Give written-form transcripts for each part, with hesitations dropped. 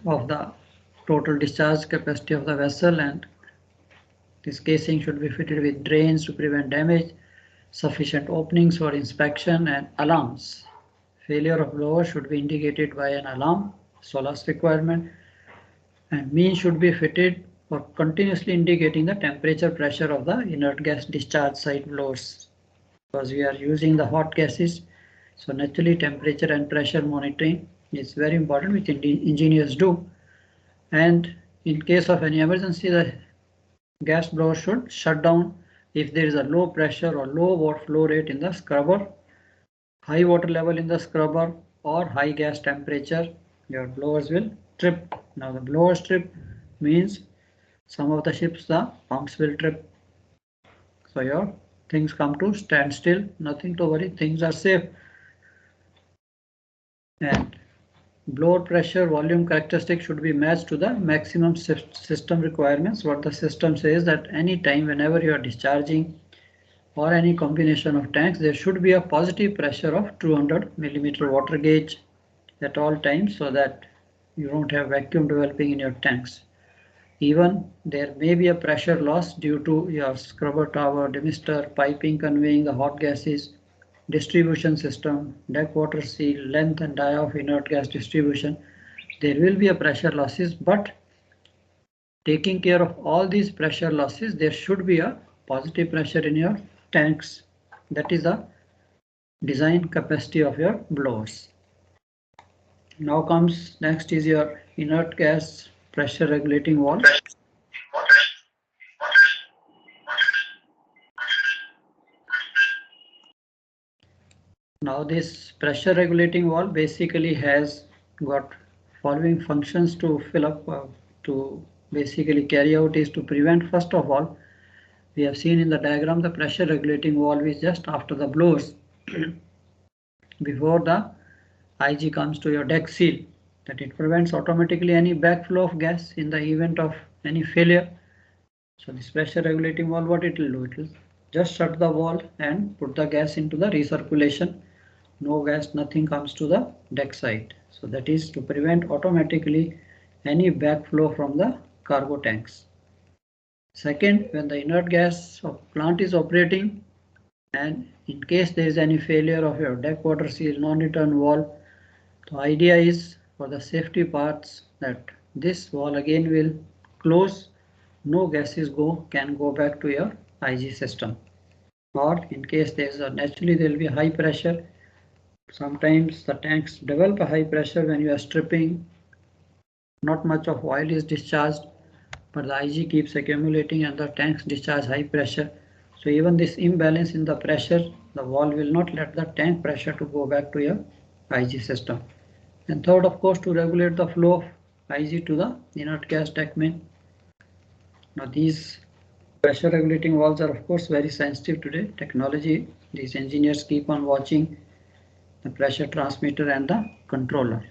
of the total discharge capacity of the vessel, and this casing should be fitted with drains to prevent damage, sufficient openings for inspection, and alarms. Failure of blower should be indicated by an alarm, SOLAS requirement, and mean should be fitted for continuously indicating the temperature pressure of the inert gas discharge side blowers. Because we are using the hot gases, so naturally temperature and pressure monitoring is very important, which engineers do. And in case of any emergency, the gas blower should shut down if there is a low pressure or low water flow rate in the scrubber, high water level in the scrubber, or high gas temperature. Your blowers will trip. Now the blowers trip means some of the ships the pumps will trip. So your things come to standstill. Nothing to worry. Things are safe. And blower pressure volume characteristic should be matched to the maximum system requirements. What the system says that any time whenever you are discharging or any combination of tanks, there should be a positive pressure of 200 millimeter water gauge at all times, so that you don't have vacuum developing in your tanks. Even there may be a pressure loss due to your scrubber tower, demister, piping conveying the hot gases, distribution system, deck water seal, length and dia of inert gas distribution. There will be a pressure losses, but taking care of all these pressure losses, there should be a positive pressure in your tanks. That is the design capacity of your blowers. Now comes next is your inert gas pressure regulating valve. Now this pressure regulating valve basically has got following functions to fill up, to basically carry out is to prevent. First of all, we have seen in the diagram the pressure regulating valve is just after the blowers before the IG comes to your deck seal, that it prevents automatically any backflow of gas in the event of any failure. So this pressure regulating valve, what it will do, it will just shut the valve and put the gas into the recirculation. No gas, nothing comes to the deck side. So that is to prevent automatically any backflow from the cargo tanks. Second, when the inert gas plant is operating and in case there is any failure of your deck water seal non-return valve, the idea is for the safety parts that this valve again will close. No gases can go back to your IG system. Or in case there is naturally there will be high pressure. Sometimes the tanks develop a high pressure when you are stripping. Not much of oil is discharged, but the IG keeps accumulating and the tanks discharge high pressure. So even this imbalance in the pressure, the valve will not let the tank pressure to go back to your IG system. And third, of course, to regulate the flow of IG to the inert gas deck main. Now these pressure regulating valves are of course very sensitive today. Technology, these engineers keep on watching the pressure transmitter and the controller.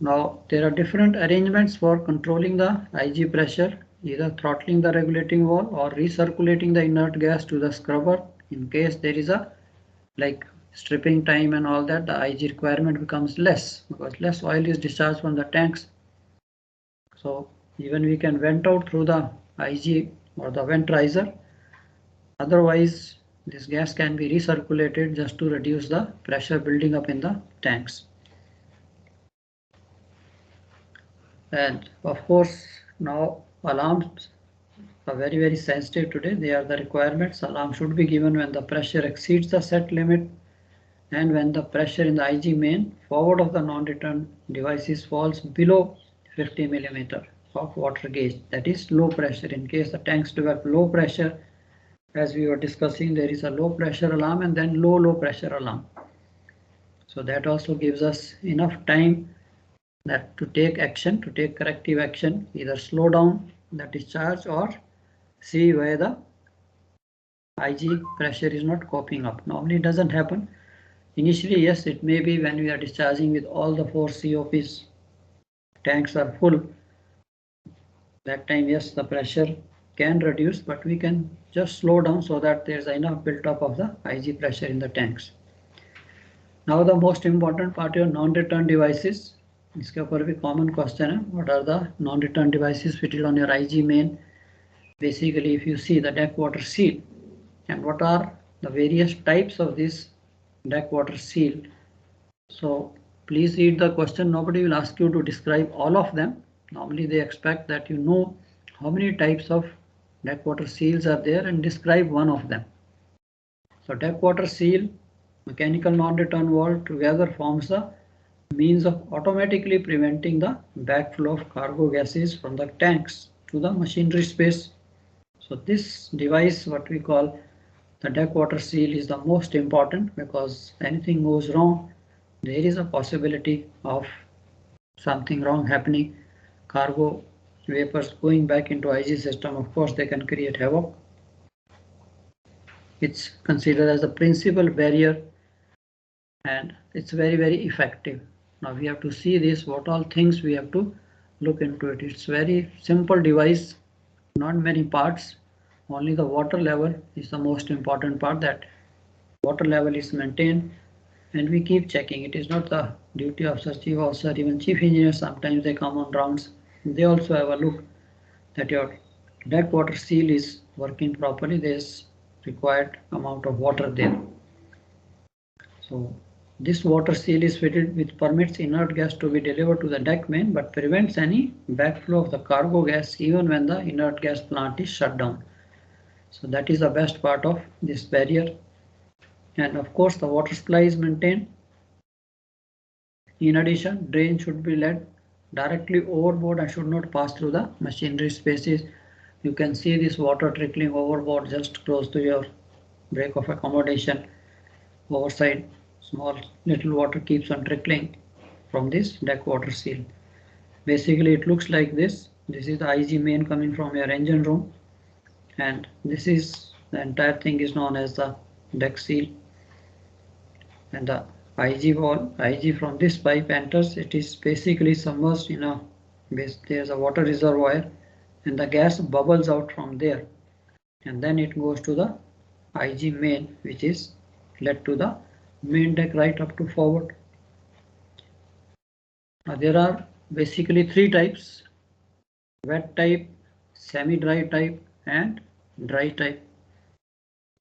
Now there are different arrangements for controlling the IG pressure, either throttling the regulating valve or recirculating the inert gas to the scrubber. In case there is a like stripping time and all that, the IG requirement becomes less because less oil is discharged from the tanks. So even we can vent out through the IG or the vent riser. Otherwise, this gas can be recirculated just to reduce the pressure building up in the tanks. And of course, now alarms are very sensitive today. They are the requirements. Alarm should be given when the pressure exceeds the set limit and when the pressure in the IG main forward of the non-return devices falls below 50 millimeter of water gauge. That is low pressure. In case the tanks develop low pressure, as we were discussing, there is a low pressure alarm and then low pressure alarm. So that also gives us enough time that to take action, to take corrective action, either slow down the discharge or see where the IG pressure is not coping up. Normally it doesn't happen. Initially, yes, it may be when we are discharging with all the 4 COPs, tanks are full. That time, yes, the pressure can reduce, but we can just slow down so that there's enough built up of the IG pressure in the tanks. Now the most important part, your non-return devices. इसके ऊपर भी common question है, what are the non-return devices fitted on your IG main? Basically, if you see the deck water seal and what are the various types of this deck water seal. So please read the question. Nobody will ask you to describe all of them. Normally they expect that you know how many types of deck water seals are there and describe one of them. So deck water seal, mechanical non-return valve together forms the means of automatically preventing the backflow of cargo gases from the tanks to the machinery space. So this device, what we call the deck water seal, is the most important, because anything goes wrong, there is a possibility of something wrong happening. Cargo vapors going back into IG system, of course they can create havoc. It's considered as the principal barrier and it's very effective. Now we have to see this, what all things we have to look into it. It's very simple device, not many parts, only the water level is the most important part, that water level is maintained and we keep checking. It is not the duty of such chief officer, even chief engineer, sometimes they come on rounds, they also have a look that your deck water seal is working properly, there is required amount of water there. So this water seal is fitted which permits inert gas to be delivered to the deck main but prevents any backflow of the cargo gas even when the inert gas plant is shut down. So that is the best part of this barrier. And of course the water supply is maintained. In addition, drain should be led directly overboard and should not pass through the machinery spaces. You can see this water trickling overboard just close to your break of accommodation. Overside, small little water keeps on trickling from this deck water seal. Basically it looks like this. This is the IG main coming from your engine room, and this is the entire thing is known as the deck seal. And the IG wall, IG from this pipe enters, it is basically submerged in a base. There's a water reservoir and the gas bubbles out from there, and then it goes to the IG main, which is led to the main deck right up to forward. Now there are basically three types: wet type, semi-dry type and dry type.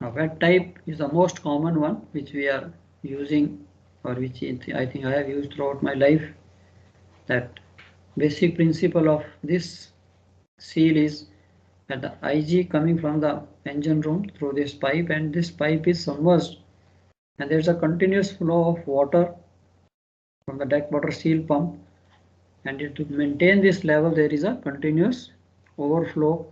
Now wet type is the most common one which we are using, or which I think I have used throughout my life. That basic principle of this seal is that the IG coming from the engine room through this pipe, and this pipe is submerged and there is a continuous flow of water from the deck water seal pump, and to maintain this level there is a continuous overflow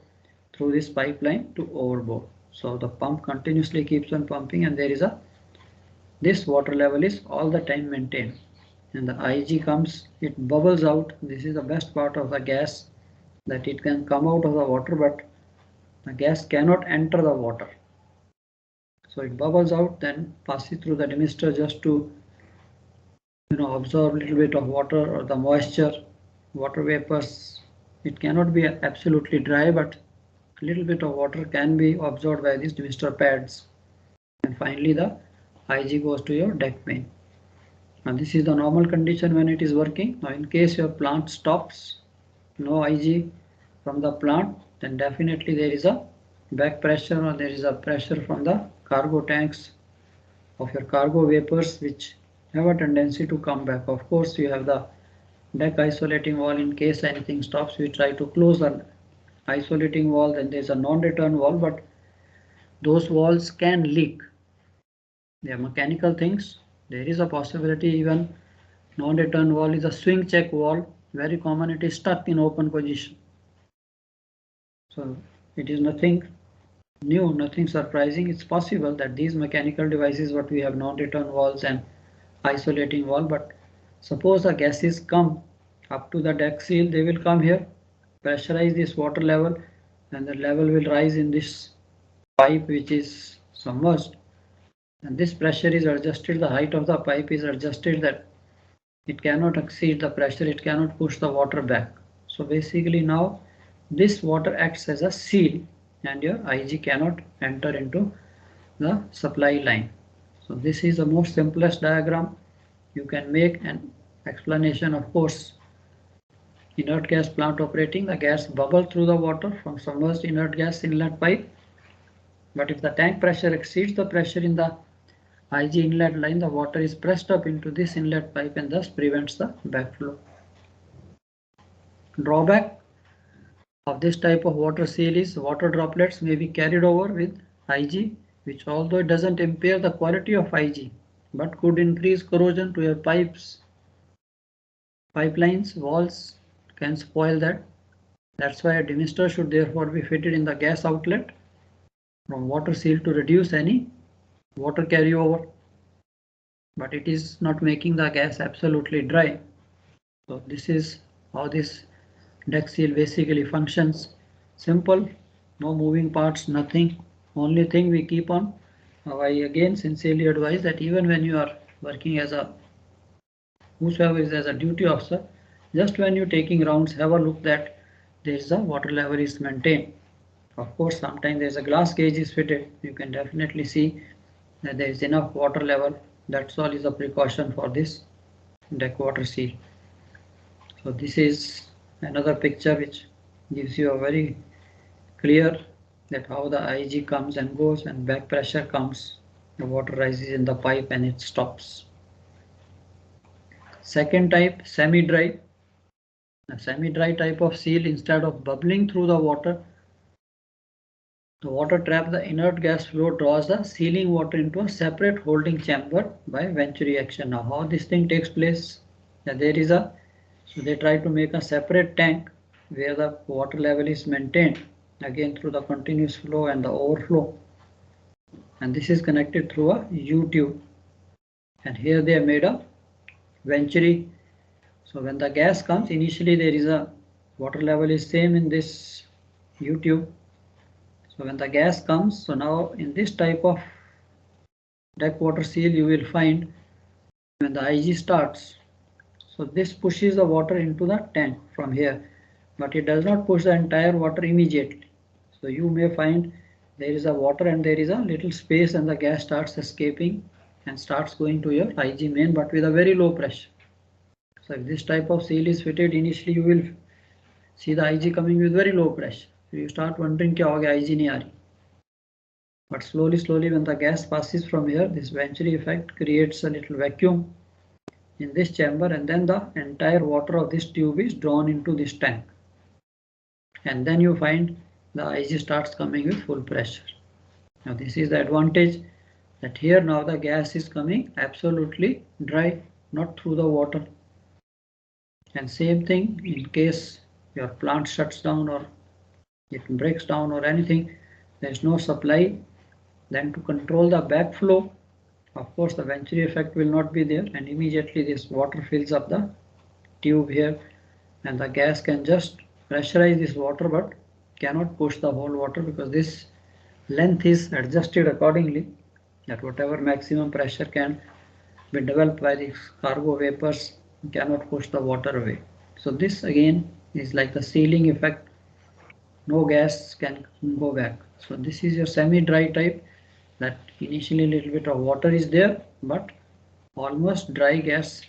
through this pipeline to overboard. So the pump continuously keeps on pumping and there is a this water level is all the time maintained, and the IG comes, it bubbles out. This is the best part of the gas, that it can come out of the water but the gas cannot enter the water. So it bubbles out, then passes through the demister just to absorb a little bit of water or the moisture, water vapors. It cannot be absolutely dry, but a little bit of water can be absorbed by these demister pads. And finally the IG goes to your deck main. Now this is the normal condition when it is working. Now in case your plant stops, no IG from the plant, then definitely there is a back pressure or there is a pressure from the cargo tanks of your cargo vapors which have a tendency to come back. Of course you have the deck isolating wall. In case anything stops, we try to close the isolating wall, then there is a non-return wall, but those walls can leak. They are mechanical things. There is a possibility even non-return wall is a swing check wall, very common, it is stuck in open position. So it is nothing new, nothing surprising. It's possible that these mechanical devices, what we have non-return walls and isolating wall, but suppose the gases come up to the deck seal, they will come here, pressurize this water level, and the level will rise in this pipe which is submerged, and this pressure is adjusted, the height of the pipe is adjusted that it cannot exceed the pressure, it cannot push the water back. So basically now this water acts as a seal and your IG cannot enter into the supply line. So this is the most simplest diagram you can make, and Explanation, of course, inert gas plant operating, the gas bubble through the water from submerged inert gas inlet pipe. But if the tank pressure exceeds the pressure in the IG inlet line, the water is pressed up into this inlet pipe and thus prevents the backflow. Drawback of this type of water seal is water droplets may be carried over with IG, which although it doesn't impair the quality of IG, but could increase corrosion to your pipes, pipelines, walls, can spoil that. That's why a demister should therefore be fitted in the gas outlet from water seal to reduce any water carryover. But it is not making the gas absolutely dry. So this is how this deck seal basically functions. Simple, no moving parts, nothing. Only thing we keep on, I again sincerely advise that even when you are working as a, whosoever is as a duty officer, just when you're taking rounds, have a look that there is a water level is maintained. Of course, sometimes there's a glass gauge is fitted. You can definitely see that there is enough water level. That's all is a precaution for this deck water seal. So this is another picture which gives you a very clear that how the IG comes and goes and back pressure comes, the water rises in the pipe and it stops. Second type, semi-dry. A semi-dry type of seal, instead of bubbling through the water traps the inert gas flow, draws the sealing water into a separate holding chamber by Venturi action. Now how this thing takes place, that there is a, so they try to make a separate tank where the water level is maintained again through the continuous flow and the overflow, and this is connected through a U-tube, and here they have made a Venturi. So when the gas comes, initially there is a water level is same in this U-tube. So when the gas comes, so now in this type of deck water seal you will find when the IG starts, so this pushes the water into the tank from here, but it does not push the entire water immediately. So you may find there is a water and there is a little space and the gas starts escaping and starts going to your IG main, but with a very low pressure. So if this type of seal is fitted, initially you will see the IG coming with very low pressure. So you start wondering क्या हो गया, IG नहीं आ रही. But slowly when the gas passes from here, this Venturi effect creates a little vacuum in this chamber, and then the entire water of this tube is drawn into this tank, and then you find the IG starts coming with full pressure. Now this is the advantage, that here now the gas is coming absolutely dry, not through the water. And same thing in case your plant shuts down or it breaks down or anything, there is no supply, then to control the backflow, of course the Venturi effect will not be there, and immediately this water fills up the tube here, and the gas can just pressurize this water but cannot push the whole water, because this length is adjusted accordingly, that whatever maximum pressure can be developed by the cargo vapors cannot push the water away. So this again is like the sealing effect, no gas can go back. So this is your semi-dry type, that initially a little bit of water is there, but almost dry gas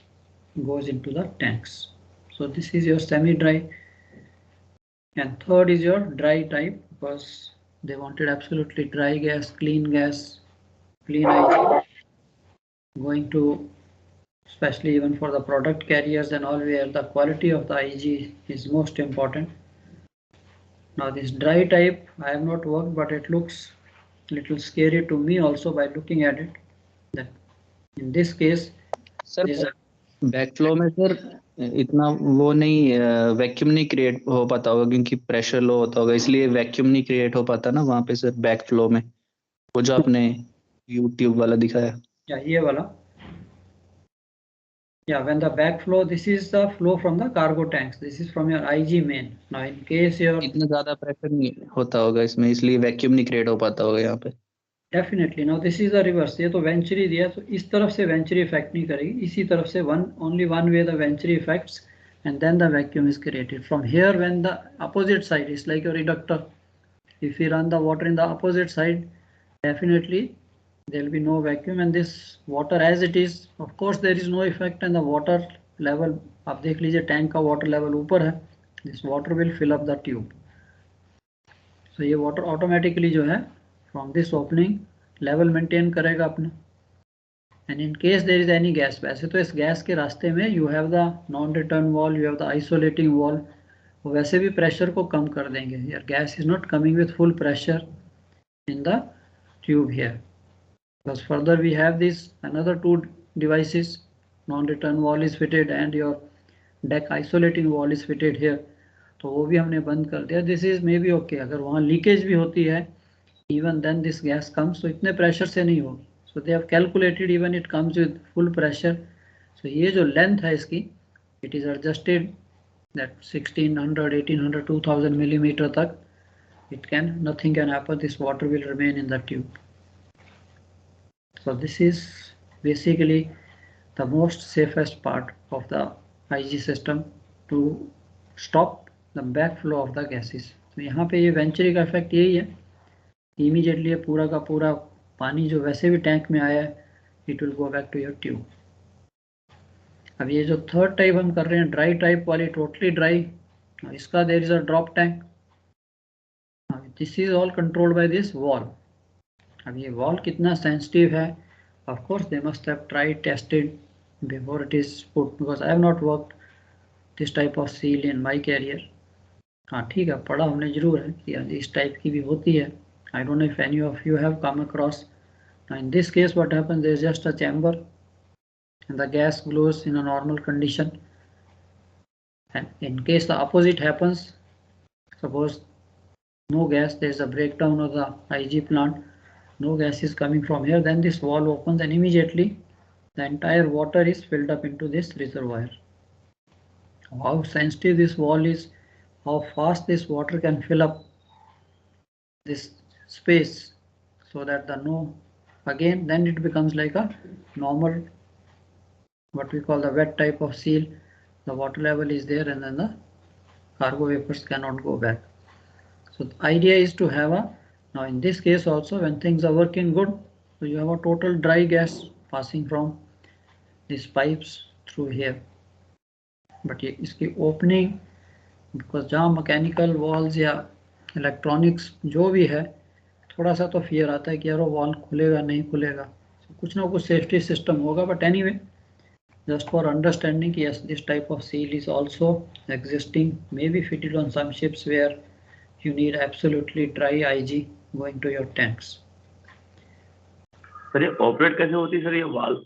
goes into the tanks. So this is your semi-dry. And third is your dry type, because they wanted absolutely dry gas, clean IG, going to, especially even for the product carriers and all, where the quality of the IG is most important. Now this dry type I have not worked, but it looks little scary to me also by looking at it, that in this case sir backflow में sir इतना वो नहीं vacuum नहीं create हो पाता होगा, क्योंकि pressure low होता होगा, इसलिए वैक्यूम नहीं क्रिएट हो पाता ना वहां पे सर बैकफ्लो में, वो जो आपने यूट्यूब वाला दिखाया. या ये वाला, yeah, when the backflow, this is the flow from the cargo tanks, this is from your IG main. Now in case your इतना ज्यादा प्रेशर नहीं होता होगा इसमें, इसलिए वैक्यूम नहीं क्रिएट हो पाता होगा यहाँ पे. Definitely. Now this is the reverse, ये तो वेंचुरी दिया, तो इस तरफ से वेंचुरी इफेक्ट नहीं करेगी, इसी तरफ से only one way the venturi effects, and then the vacuum is created from here. When the opposite side is like a reductor, if we run the water in the opposite side, definitely there will be no vacuum, and this water as it is, of course there is no effect, and the water level आप देख लीजिए, tank का water level ऊपर है, this water will fill up the tube. So ये water automatically जो है from this opening level maintain करेगा अपना। And in case there is any gas, वैसे तो इस गैस के रास्ते में you have the non return valve, you have the isolating valve, वो वैसे भी प्रेशर को कम कर देंगे। यार gas is not coming with full pressure in the tube here, because further we have this another two devices, non-return wall is fitted and your deck isolating wall is fitted here, तो वो भी हमने बंद कर दिया। This is maybe okay ओके, अगर वहाँ लीकेज भी होती है even then this gas comes, तो इतने प्रेशर से नहीं होगी। So they have calculated even it comes with full pressure. So ये जो लेंथ है इसकी, it is adjusted that 1600 1800 2000 millimetre तक it can, nothing can happen, this water will remain in the tube. So this is basically the most safest part of the IG system to stop the backflow of the gases. तो यहाँ पे ये venturi का effect यही है, immediately पूरा का पूरा पानी जो वैसे भी टैंक में आया है it will go back to your tube. अब ये जो थर्ड टाइप हम कर रहे हैं ड्राई टाइप वाली, टोटली ड्राई, इसका there is a drop tank. This is all controlled by this valve. अब ये वॉल कितना सेंसिटिव है, of course they must have tried tested before it is put, because I have not worked this type of seal in my career. हाँ ठीक है, पढ़ा हमने जरूर है कि इस टाइप की भी होती है। I don't know if any of you have come across. In this case what happens, there is just a chamber and the gas blows in a normal condition, and in case the opposite happens, suppose no gas, there is a breakdown of the IG plant, no gas is coming from here, then this valve opens and immediately the entire water is filled up into this reservoir. How sensitive this valve is, how fast this water can fill up this space, so that the no, again then it becomes like a normal, what we call the wet type of seal. The water level is there and then the cargo vapors cannot go back. So the idea is to have a, now in this case also when things are working good, so you have a total dry gas passing from these pipes through here. But ये इसकी opening, because जहाँ mechanical walls या electronics जो भी है, थोड़ा सा तो फियर आता है कि यार वो वॉल खुलेगा नहीं खुलेगा, so कुछ ना कुछ सेफ्टी सिस्टम होगा। But anyway, just for understanding, yes, this type of seal is also existing, maybe fitted on some ships where you need absolutely dry IG going to your tanks. Sir ये operate कैसे होती है sir ये valve?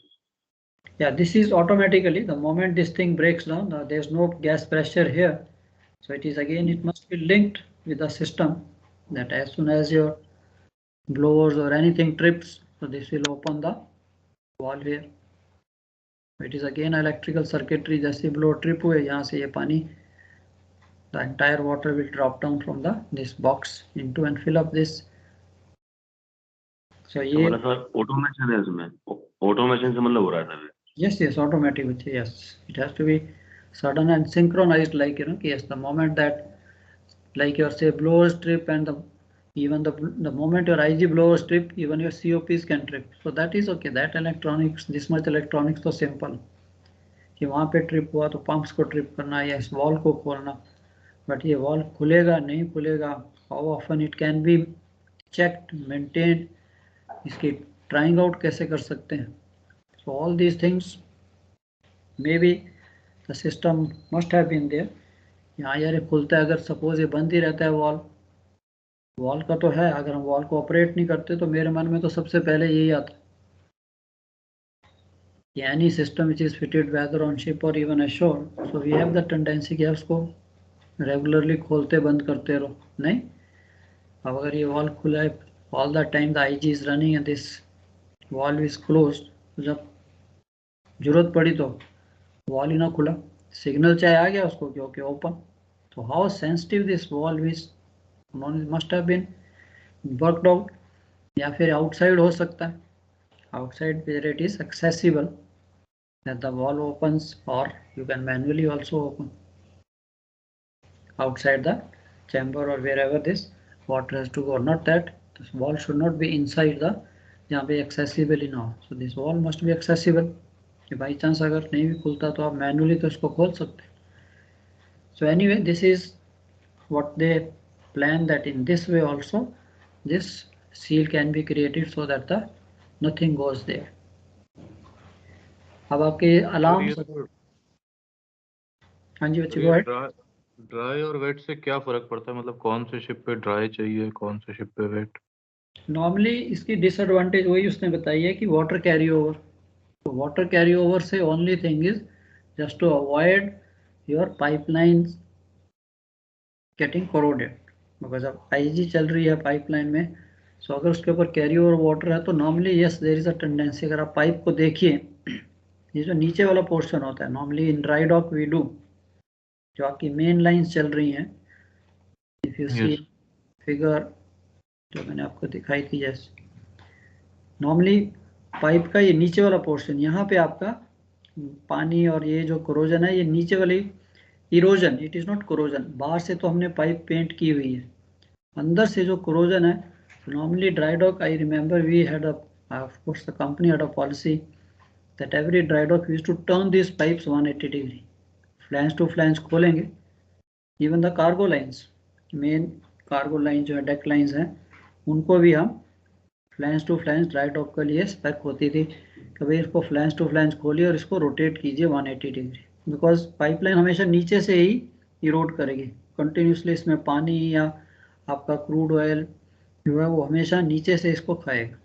Yeah, this is automatically, the moment this thing breaks down, there's no gas pressure here, so it is again, it must be linked with the system that as soon as your blowers or anything trips, so this will open the valve here. It is again electrical circuitry, जैसे blower trip हुए यहाँ से ये पानी, the entire water will drop down from the this box into and fill up this. So ये मतलब sir automation है इसमें, ऑटोमेशन से मतलब हो रहा है sir? Yes, yes, automatic with, yes, it has to be sudden and synchronized, like you know, yes, the moment that, like your say blowers trip and the even the moment your IG blowers trip, even your COPs can trip, so that is okay, that electronics, this much electronics तो simple कि वहाँ पे trip हुआ तो pumps को trip करना या इस वॉल को खोलना। बट ये वॉल खुलेगा नहीं खुलेगा, how often it can be checked maintained, इसकी ट्राइंग आउट कैसे कर सकते हैं। So all these things, maybe the system must have been there. यहाँ यार ये खुलता है, अगर सपोज ये बंद ही रहता है वॉल का तो है, अगर हम वॉल को ऑपरेट नहीं करते तो मेरे मन में तो सबसे पहले यही आता है कि any system which is fitted whether on ship or even ashore, so we have the tendency कि उसको रेगुलरली खोलते बंद करते रहो। नहीं, अब अगर ये वॉल खुला है all the time, the IG is running and this valve is closed, तो जब जरूरत पड़ी तो वॉल ही ना खुला, सिग्नल चाहे आ गया उसको कि ओके ओपन। तो how sensitive this valve is, must have been worked out, या फिर आउटसाइड हो सकता है, outside where it is accessible that the valve opens, और you can manually also open outside the chamber or wherever this water has to go, not that this wall should not be inside the, जहाँ पे accessible ही ना हो, so this wall must be accessible. कि by chance अगर नहीं भी खुलता तो आप मैनुअली तो इसको खोल सकते हैं. So anyway, this is what they plan, that in this way also this seal can be created so that the nothing goes there. अब आपके अलार्म. हाँ जी बच्चे, गो अहेड. ड्राई और वेट से क्या फर्क पड़ता है, मतलब कौन से शिप पे ड्राई चाहिए, कौन से शिप पे वेट? नॉर्मली इसकी डिसएडवांटेज वही उसने बताई है कि वाटर कैरी ओवर. तो वाटर कैरी ओवर से only thing is just to avoid your pipelines getting corroded. Because अब आईजी चल रही है पाइपलाइन में, सो अगर उसके ऊपर कैरी ओवर वाटर है तो normally yes there is a tendency. अगर आप पाइप को देखिए, ये जो नीचे वाला पोर्शन होता है normally in dry dock we do, जो आपकी मेन लाइंस चल रही हैं, इफ यू सी फिगर जो मैंने आपको दिखाई थी, जैसे नॉर्मली पाइप का ये नीचे वाला पोर्शन, यहाँ पे आपका पानी और ये जो कोरोजन है, ये नीचे वाली erosion, it is not corrosion. बाहर से तो हमने पाइप पेंट की हुई है, अंदर से जो कोरोजन है. Normally dry dock, I remember we had of course the company had a policy that every dry dock we used to turn these pipes 180 degree, flange to flange खोलेंगे. even the cargo lines, main cargo line जो है deck lines हैं, उनको भी हम flange to flange dry dock के लिए spec होती थी कि भाई इसको फ्लैंज टू फ्लैंज खोलिए और इसको रोटेट कीजिए 180 डिग्री. बिकॉज पाइपलाइन हमेशा नीचे से ही इरोड करेगी कंटिन्यूसली. इसमें पानी या आपका क्रूड ऑयल जो है वो हमेशा नीचे से इसको खाएगा.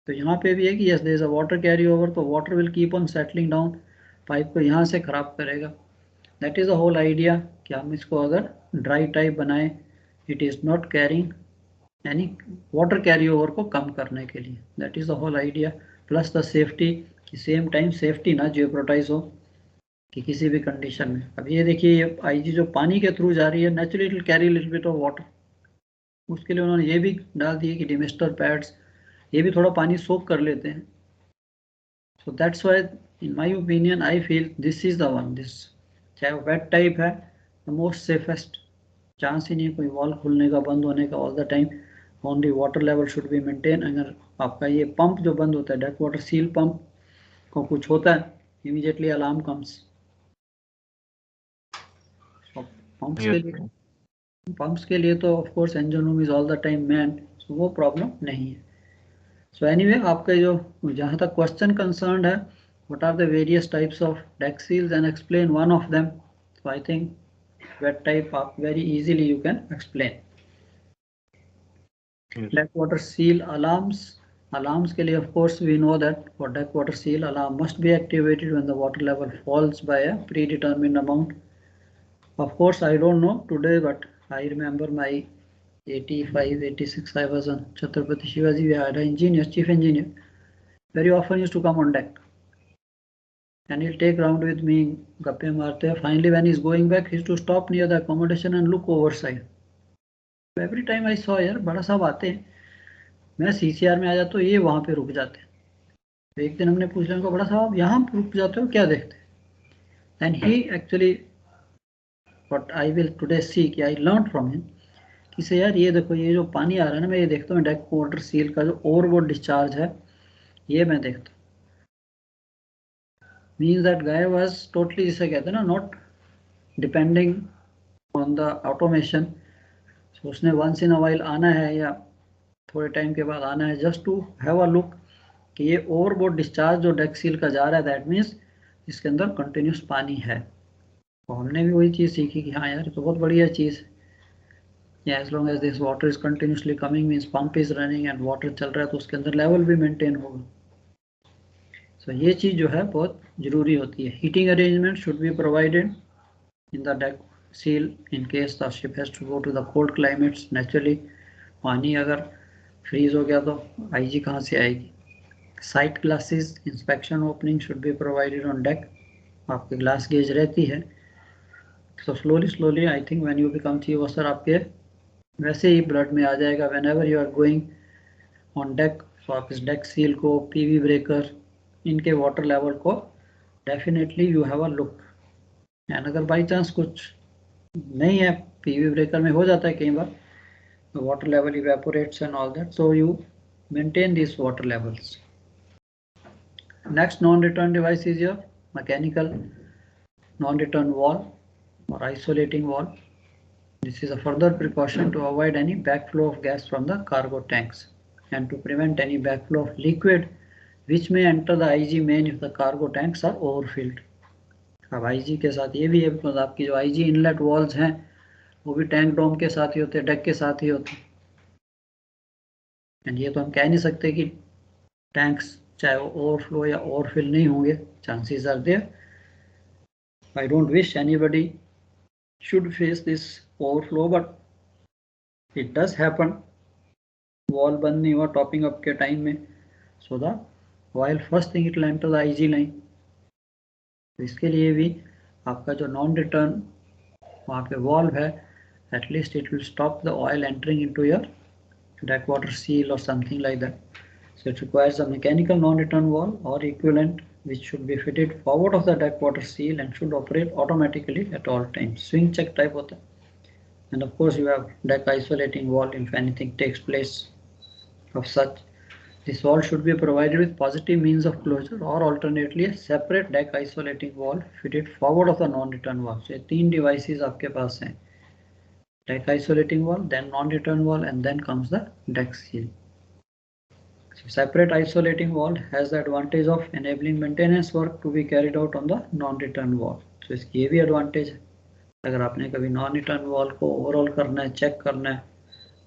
तो यहाँ पे भी है कि yes there is a water carry over, तो water will keep on settling down, pipe को यहाँ से ख़राब करेगा. That is the whole idea कि हम इसको अगर ड्राई टाइप बनाएं, इट इज़ नॉट कैरिंग यानी वाटर कैरी ओवर को कम करने के लिए. That is the whole idea. Plus the safety, कि सेम टाइम सेफ्टी ना जियोप्रोटाइज हो कि किसी भी कंडीशन में. अब ये देखिए, ये आईजी जो पानी के थ्रू जा रही है, naturally it will carry little bit of water. उसके लिए उन्होंने ये भी डाल दिए कि डिमिस्टर पैड्स, ये भी थोड़ा पानी सोक कर लेते हैं. So that's why in my opinion I feel this is the one. This चाहे वेट टाइप है, द मोस्ट सेफेस्ट. चांस ही नहीं कोई वॉल खुलने का, बंद होने का all the time. Only water level should be maintain. अगर आपका ये पंप जो बंद होता है, डेक वाटर सील पंप को कुछ होता है, इमीडिएटली अलार्म कम्स. पंप्स के लिए तो of course engine room is all the time man, so वो प्रॉब्लम नहीं है. सो एनीवे, आपका जो जहाँ तक क्वेश्चन कंसर्न है, what are the various types of deck seals and explain one of them. So I think wet type आप very easily you can explain. Deck water seal alarms. Alarms के लिए of course we know that for deck water seal, alarm must be activated when the water level falls by a predetermined amount. Of course I don't know today, but I remember my 85, 86 I was on Chhatrapati Shivaji. We had an engineer, chief engineer, very often used to come on deck and he'll take round with me, gappe marte. Finally when he's going back, he used to stop near the accommodation and look overside. Every time I saw यार बड़ा साहब आते हैं, मैं CCR में आ जाता हूँ, ये वहाँ पे रुक जाते हैं. तो एक दिन हमने पूछ लिया उनको, बड़ा साहब यहाँ रुक जाते हो, क्या देखते हैं? And he actually what I will today see कि आई लर्न फ्रॉम हिम कि से यार ये देखो, ये जो पानी आ रहा है ना, मैं ये देखता हूँ डेक वाटर सील का जो ओवरबोर्ड डिस्चार्ज है, ये मैं देखता हूँ. Means that guy was totally, जिसे कहते हैं ना, not depending on the automation. उसने वंस इन अ वाइल आना है या थोड़े टाइम के बाद आना है, just to have a look कि ये ओवरबोर्ड डिस्चार्ज जो डेक सील का जा रहा है, दैट मीन्स इसके अंदर कंटिन्यूस पानी है. तो हमने भी वही चीज़ सीखी कि हाँ यार, तो बहुत बढ़िया चीज़ है. As long as this water is continuously coming, means pump is running and water चल रहा है, तो उसके अंदर लेवल भी मेंटेन होगा. सो ये चीज़ जो है बहुत ज़रूरी होती है. Heating arrangement should be provided in the deck seal in case the ship has to go to the cold climates. Naturally पानी अगर फ्रीज हो गया तो आईजी कहाँ से आएगी. Sight glasses inspection opening should be provided on deck. आपकी glass gauge रहती है, तो slowly I think when you become chief officer, आपके वैसे ही ब्लड में आ जाएगा. Whenever you are going on deck, तो आप इस डेक सील को, पीवी ब्रेकर, इनके वाटर लेवल को definitely you have a look. And अगर बाई चांस कुछ नहीं है, पीवी ब्रेकर में हो जाता है कई बार, the water level evaporates and all that, so you maintain these water levels. Next non-return device is your mechanical non-return valve or isolating valve. This is a further precaution to avoid any backflow of gas from the cargo tanks and to prevent any backflow of liquid which may enter the IG main if the cargo tanks are overfilled. अब IG के साथ ये भी है, because आपकी जो IG inlet walls हैं वो भी टैंक डोम के साथ ही होते हैं, डेक के साथ ही होते हैं। एंड ये तो हम कह नहीं सकते कि टैंक्स चाहे वो ओवरफ्लो या ओवरफिल नहीं होंगे, chances are there. I don't wish anybody should face this overflow, but it does happen. Valve बंद नहीं हुआ टॉपिंग अप के टाइम में, so the while first thing it will enter the IG line. तो इसके लिए भी आपका जो नॉन रिटर्न वहाँ पे वॉल्व है, at least it will stop the oil entering into your deck water seal or something like that. So it requires a mechanical non-return valve or equivalent which should be fitted forward of the deck water seal and should operate automatically at all times. Swing check type होता है. And of course you have deck isolating valve if anything takes place of such. This valve should be provided with positive means of closure or alternately a separate deck isolating valve fitted forward of the non-return valve. So ये तीन devices आपके पास हैं. Deck isolating valve, then non-return valve, and then comes the deck seal. So separate isolating valve has the advantage of enabling maintenance work to be carried out on the non-return valve. So इसकी ये भी advantage है, अगर आपने कभी non-return valve को overall करना है, check करना है,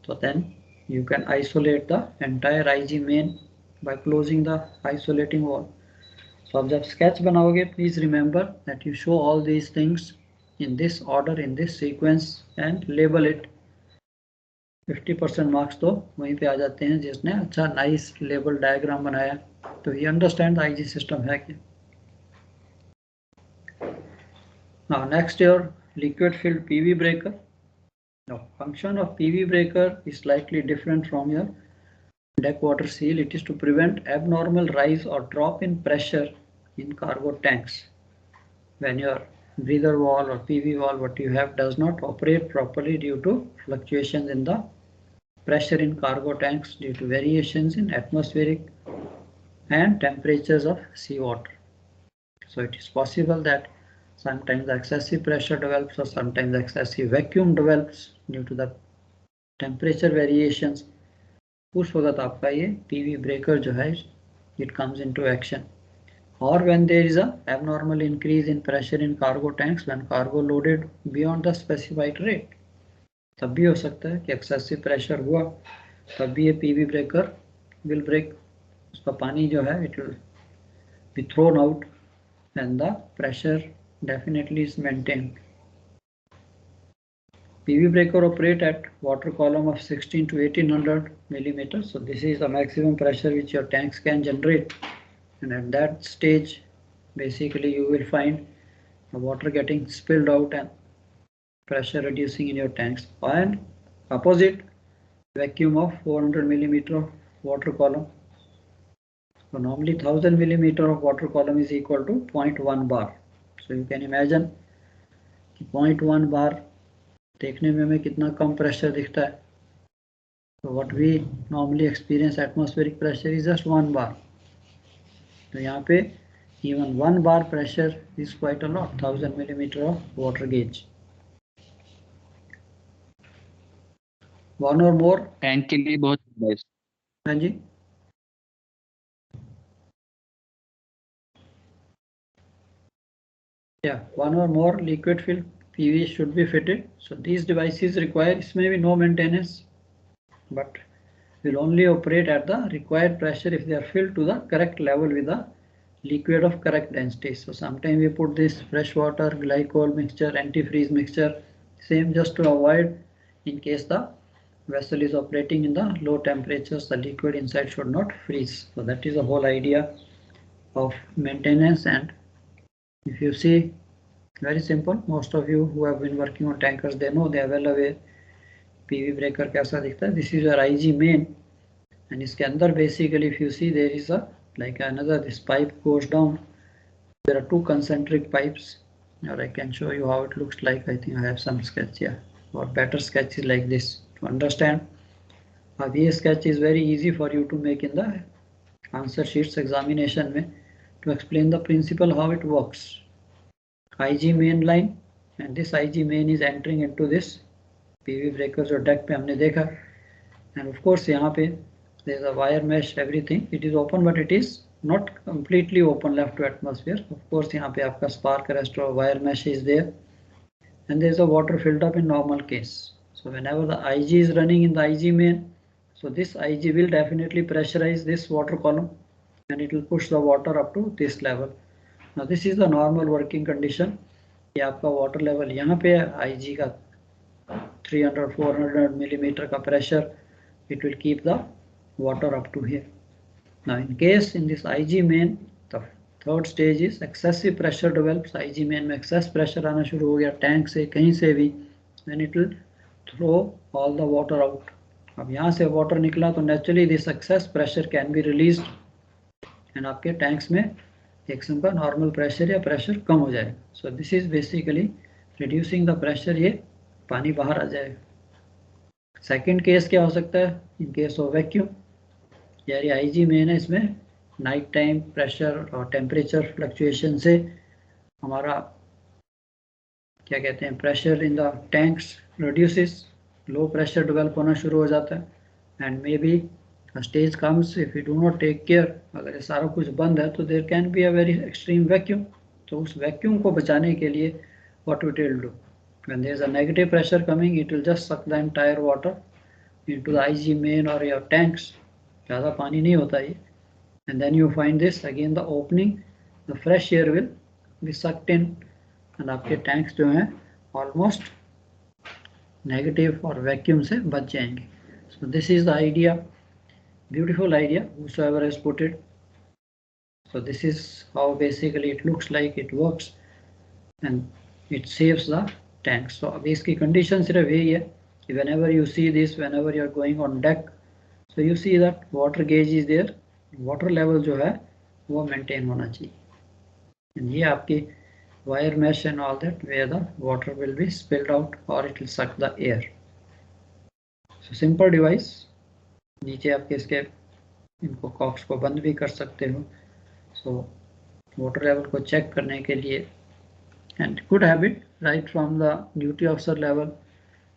तो then you can isolate the entire IG main by closing the isolating valve. So अब जब sketch बनाओगे, please remember that you show all these things in this order, in this sequence, and label it. 50% marks तो वहीं पे आ जाते हैं जिसने अच्छा नाइस लेबल डायग्राम बनाया, तो ये अंडरस्टैंड IG सिस्टम है क्या. Now next your liquid filled PV breaker. Now function of PV breaker is slightly different from your deck water seal. It is to prevent abnormal rise or drop in pressure in cargo tanks when your breather valve or PV valve what you have does not operate properly due to fluctuations in the pressure in cargo tanks due to variations in atmospheric and temperatures of seawater. So it is possible that sometimes excessive pressure develops or sometimes excessive vacuum develops due to the temperature variations. उस वक्त आपका ये PV breaker जो है it comes into action. Or when there is a abnormal increase in pressure in cargo tanks when cargo loaded beyond the specified rate. तब भी हो सकता है कि एक्सेसिव प्रेशर हुआ तब भी ये PV ब्रेकर विल ब्रेक. उसका पानी जो है it will be thrown out and the pressure definitely is maintained. PV breaker operate at water column of 16 to 1800 millimeters. So this is the maximum pressure which your tanks can generate, and at that stage basically you will find the water getting spilled out and pressure reducing in your tanks. And opposite, vacuum of 400 millimeter of water column. So normally 1000 millimeter of water column is equal to 0.1 bar. So you can imagine 0.1 bar देखने में हमें कितना कम pressure दिखता है. So what we normally experience atmospheric pressure is just 1 bar. तो यहाँ पे even 1 bar pressure is quite a lot. 1000 millimeter of water gauge. One or more tank के लिए बहुत है. हाँ जी yeah, one or more liquid filled PV should be fitted. So these devices require, इसमें भी no maintenance, but will only operate at the required pressure if they are filled to the correct level with the liquid of correct density. So sometimes we put this fresh water, glycol mixture, antifreeze mixture, same just to avoid in case the vessel is operating in the low temperatures, the liquid inside should not freeze. So that is the whole idea of maintenance. And if you see, very simple, most of you who have been working on tankers, they know, they are well aware PV breaker कैसा दिखता है. This is your IG main, and इसके अंदर basically if you see there is a like another, this pipe goes down. There are two concentric pipes, or I can show you how it looks like. I think I have some sketch here, or better sketch is like this to understand. This sketch is very easy for you to make in the answer sheets examination में. to explain the principle how it works. IG main line, and this IG main is entering into this PV breaker जो deck पे हमने देखा, and of course यहाँ पे there is a wire mesh, everything it is open, but it is not completely open left to atmosphere. Of course यहाँ पे आपका spark arrestor wire mesh is there, and there is a water filled up in normal case. So whenever the IG is running in the IG main, so this IG will definitely pressurize this water column and it will push the water up to this level. Now this is the normal working condition कि आपका water level यहाँ पे है, IG का 300-400 millimeter का pressure, it will keep the water up to here. Now in case in this IG main, the third stage is excessive pressure develops. IG main में excess pressure आना शुरू हो गया टैंक से कहीं से भी, then it will throw all the water out. अब यहाँ से water निकला तो naturally this excess pressure can be released and आपके टैंक्स में एक किस्म का नॉर्मल प्रेशर या प्रेशर कम हो जाएगा. सो this is basically reducing the pressure, ये पानी बाहर आ जाएगा. सेकंड केस क्या हो सकता है? इन केस ऑफ वैक्यूम, यार ये आईजी मेन है, इसमें नाइट टाइम प्रेशर और टेम्परेचर फ्लक्चुएशन से हमारा क्या कहते हैं pressure in the tanks reduces, low pressure develop होना शुरू हो जाता है. And maybe stage comes if you do not take care, अगर ये सारा कुछ बंद है तो there can be a very extreme vacuum. तो उस वैक्यूम को बचाने के लिए what it will do, when there is a negative pressure coming, it will just suck the entire water into the IG main और योर टैंक्स. ज़्यादा पानी नहीं होता ये. And then you find this again the opening, the fresh air will be sucked in and आपके tanks जो हैं almost negative और वैक्यूम से बच जाएंगे. So this is the idea. Beautiful idea, whosoever has put it. So this is how basically it looks like, it works and it saves the tanks. So अब इसकी condition सिर्फ यही है कि whenever you see this, whenever you are going on deck, so you see that water gauge is there, water level जो है वो maintain होना चाहिए. And ये आपकी wire mesh and all that, where the water will be spilled out or it will suck the air. So simple device. नीचे आपके इसके इनको कॉक्स को बंद भी कर सकते हो. सो वाटर लेवल को चेक करने के लिए, and good habit right from the duty officer level,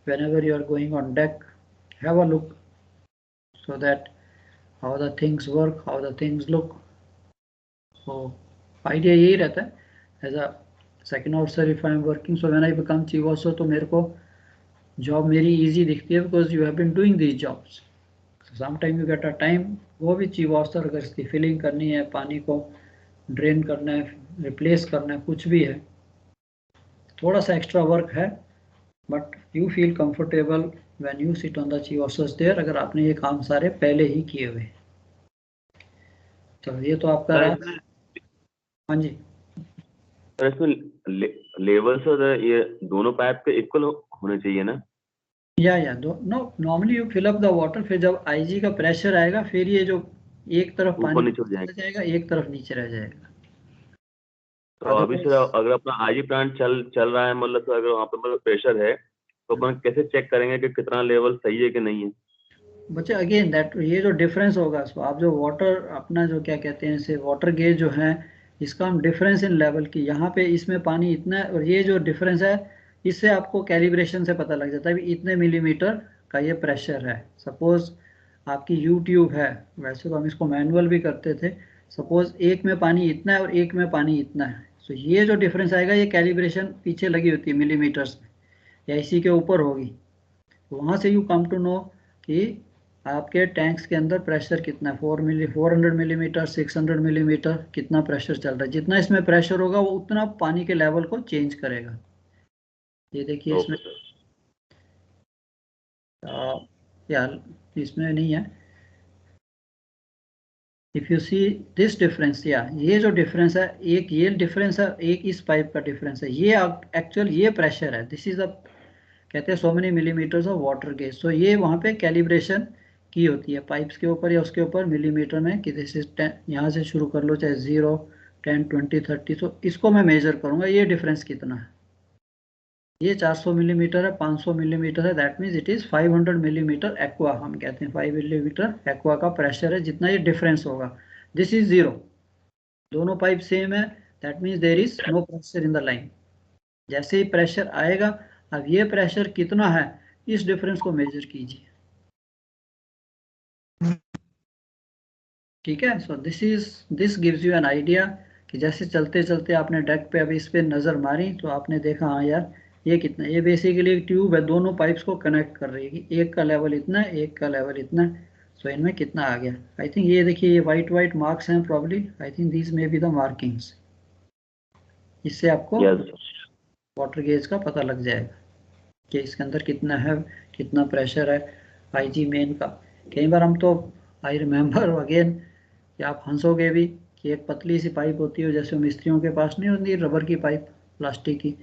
whenever you are going on deck, have a look so that how the things work, how the things look. So idea यही रहता है as a second officer if I am working, so when I become chief officer तो मेरे को job मेरी easy दिखती है because you have been doing these jobs. Sometime you get a time, वो भी चीफ ऑफिसर अगर इसकी फिलिंग करनी है, पानी को ड्रेन करना है, रिप्लेस करना है, कुछ भी है, थोड़ा सा एक्स्ट्रा वर्क है, but you feel comfortable when you sit on the chief officers there, अगर आपने ये काम सारे पहले ही किए हुए. तो ये तो आपका रहा. हाँ जी सर, इसमें लेवल्स और ये दोनों पाइप के इक्वल होने चाहिए ना? या no normally you fill up the water, फिर जब आईजी का प्रेशर आएगा फिर ये जो एक तरफ पानी नीचे हो जाएगा, एक तरफ नीचे रह जाएगा. तो अभी सर अगर अपना आईजी प्लांट चल रहा है, मतलब तो अगर वहाँ पे मतलब प्रेशर है तो अपन कैसे चेक करेंगे कि कितना लेवल सही है कि नहीं है? बच्चे अगेन दैट ये जो डिफरेंस होगा, सो आप जो वाटर अपना जो क्या कहते हैं इसे वाटर गेज जो है, इसका हम डिफरेंस इन लेवल की, यहाँ पे इसमें पानी इतना है और ये जो डिफरेंस है इससे आपको कैलिब्रेशन से पता लग जाता है कि इतने मिलीमीटर का ये प्रेशर है. सपोज आपकी यू ट्यूब है, वैसे तो हम इसको मैनुअल भी करते थे, सपोज एक में पानी इतना है और एक में पानी इतना है, सो ये जो डिफरेंस आएगा ये कैलिब्रेशन पीछे लगी होती है मिलीमीटर्स में या इसी के ऊपर होगी. वहाँ से यू कम टू नो कि आपके टैंक्स के अंदर प्रेशर कितना है, 400 मिलीमीटर, 600 मिलीमीटर कितना प्रेशर चल रहा है. जितना इसमें प्रेशर होगा वो उतना पानी के लेवल को चेंज करेगा. ये देखिए इसमें यार इसमें नहीं है. If you see this difference, या ये जो डिफरेंस है, एक ये डिफरेंस है, एक इस पाइप का डिफरेंस है, ये एक्चुअल ये प्रेशर है. दिस इज अ कहते हैं so many millimetres of water gauge. So ये वहाँ पे कैलिब्रेशन की होती है पाइप्स के ऊपर या उसके ऊपर मिलीमीटर में कि दिस इज 10, यहाँ से शुरू कर लो, चाहे 0, 10, 20, 30. तो इसको मैं मेजर करूँगा ये डिफरेंस कितना है. ये 400 मिलीमीटर है, 500 मिलीमीटर है, that means it is 500 millimetre aqua. हम कहते हैं 5 मिलीमीटर एक्वा का प्रेशर है जितना ये डिफरेंस होगा. This is 0. दोनों पाइप सेम है, that means there is no pressure in the line. जैसे ही प्रेशर आएगा, अब ये प्रेशर कितना है इस डिफरेंस को मेजर कीजिए। ठीक है, so this gives you an idea कि जैसे चलते चलते आपने डेक पे अभी इस पे नजर मारी तो आपने देखा हाँ यार ये कितना, ये बेसिकली एक ट्यूब है, दोनों पाइप्स को कनेक्ट कर रही है कि एक का लेवल इतना है, एक का लेवल इतना है, सो इनमें कितना आ गया। आई थिंक ये देखिए, ये वाइट वाइट मार्क्स हैं, probably I think these may be the markings. इससे आपको यस वाटर गेज का पता लग जाएगा कि इसके अंदर कितना है, कितना प्रेशर है आईजी मेन का। कई बार हम तो, आई रिमेम्बर अगेन कि आप हंसोगे भी, कि एक पतली सी पाइप होती है जैसे मिस्त्रियों के पास नहीं होती रबर की पाइप, प्लास्टिक की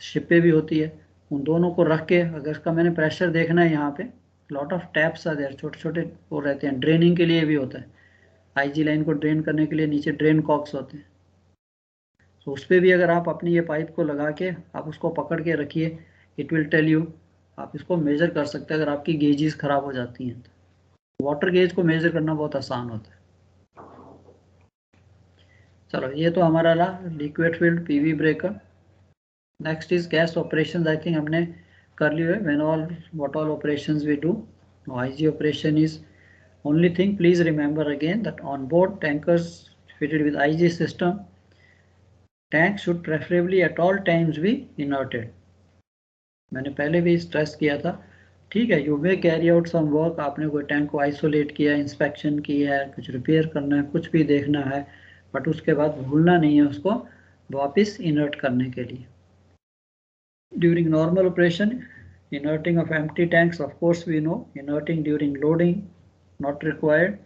शिप्पे भी होती है, उन दोनों को रख के अगर इसका मैंने प्रेशर देखना है, यहाँ पे lot of taps are there, छोटे छोटे वो रहते हैं, ड्रेनिंग के लिए भी होता है, आईजी लाइन को ड्रेन करने के लिए नीचे ड्रेन कॉक्स होते हैं। तो उस पर भी अगर आप अपनी ये पाइप को लगा के आप उसको पकड़ के रखिए, इट विल टेल यू, आप इसको मेजर कर सकते हैं अगर आपकी गेजेस खराब हो जाती हैं तो। वाटर गेज को मेजर करना बहुत आसान होता है। चलो ये तो हमारा रहा liquid filled PV breaker. Next is gas operation, I think हमने कर लिया है, when all what all operations we do. IG operation is only thing, please remember again that on board tankers fitted with IG system, tank should preferably at all times be inerted। मैंने पहले भी stress किया था, ठीक है, you may carry out some work, आपने कोई tank को आइसोलेट किया, इंस्पेक्शन की है, कुछ रिपेयर करना है, कुछ भी देखना है, बट उसके बाद भूलना नहीं है उसको वापस इनर्ट करने के लिए। During normal operation, inerting of empty tanks, of course we know, inerting during loading not required।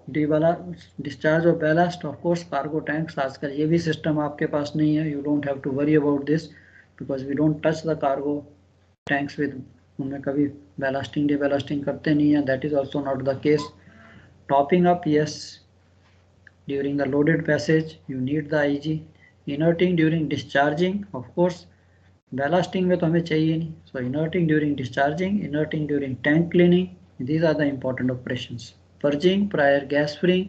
Discharge of ballast, of course cargo tanks, आजकल ये भी सिस्टम आपके पास नहीं है, you don't have to worry about this because we don't touch the cargo tanks with, उनमें कभी ballasting deballasting करते नहीं है, that is also not the case. Topping up, yes, during the loaded passage you need the IG. Inerting during discharging, of course ballasting में तो हमें चाहिए नहीं, सो इनर्टिंग during discharging, inerting during tank cleaning, these are the important operations। Purging prior gas freeing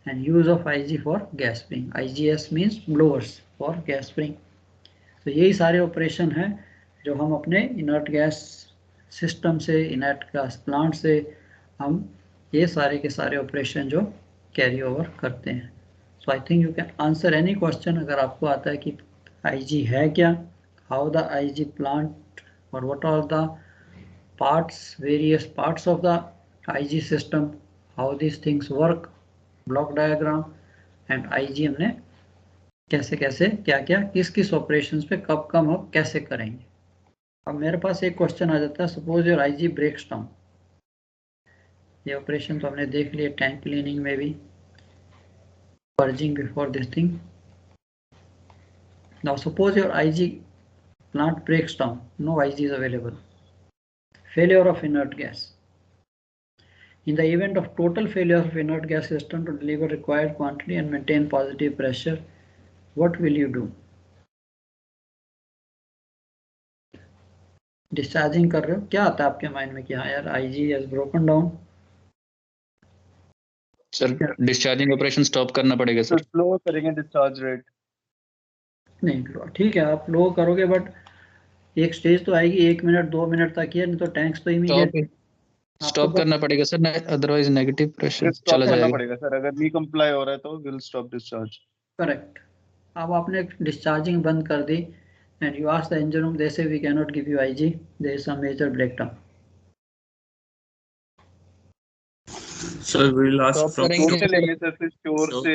and use of IG for gas freeing। IGS means blowers for gas freeing। तो यही सारे operation हैं जो हम अपने इनर्ट गैस सिस्टम से, inert gas plant से हम ये सारे के सारे ऑपरेशन जो कैरी ओवर करते हैं। So I think you can answer any question अगर आपको आता है कि IG है क्या, हाउ द IG प्लांट और what are the parts, various parts of the IG system, how these things work, block diagram and IG हमने कैसे कैसे क्या क्या किस किस ऑपरेशंस पे कब कब हम कैसे करेंगे। अब मेरे पास एक क्वेश्चन आ जाता है, suppose your IG breaks down, ये ऑपरेशन तो हमने देख लिया टैंक क्लीनिंग में भी, purging before this thing. Now suppose your IG plant breaks down, no IG is available, failure of inert gas। In the event of total failure of inert gas system to deliver required quantity and maintain positive pressure, what will you do? Discharging कर रहे हो, क्या आता है आपके mind में कि हाँ यार IG has broken down? Sir discharging operation stop करना पड़ेगा सर। स्लो करेंगे डिस्चार्ज रेट। नहीं ठीक है, आप लो करोगे बट एक स्टेज तो आएगी 1 मिनट 2 मिनट तक ही, नहीं तो टैंक्स तो इमीडिएट स्टॉप करना पड़ेगा sir, otherwise negative pressure stop चला करना जाएगा। पड़ेगा सर, अगर नहीं कंप्लाई हो रहा है तो विल स्टॉप डिस्चार्ज। करेक्ट। अब आपने डिस्चार्जिंग बंद कर दी and you ask the engine room, they say we can not give you IG, there is some major breakdown. Sir we'll ask stop from करेंगे से लेंगे सर, फिर शोर से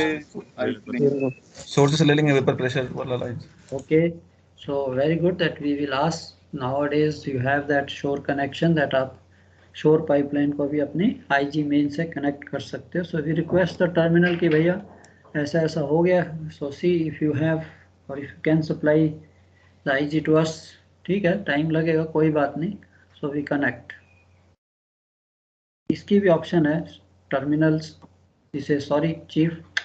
आइस लेंगे, सोर्स से ले लेंगे वेपर प्रेशर वाला line. Okay, so very good that we will ask, nowadays you have that shore connection that आप shore pipeline को भी अपनी IG main से connect कर सकते हो। So we request the terminal कि भैया ऐसा ऐसा हो गया, so see if you have or if you can supply the IG to us। ठीक है, टाइम लगेगा कोई बात नहीं, so we connect। इसकी भी ऑप्शन है टर्मिनल्स, जिसे sorry chief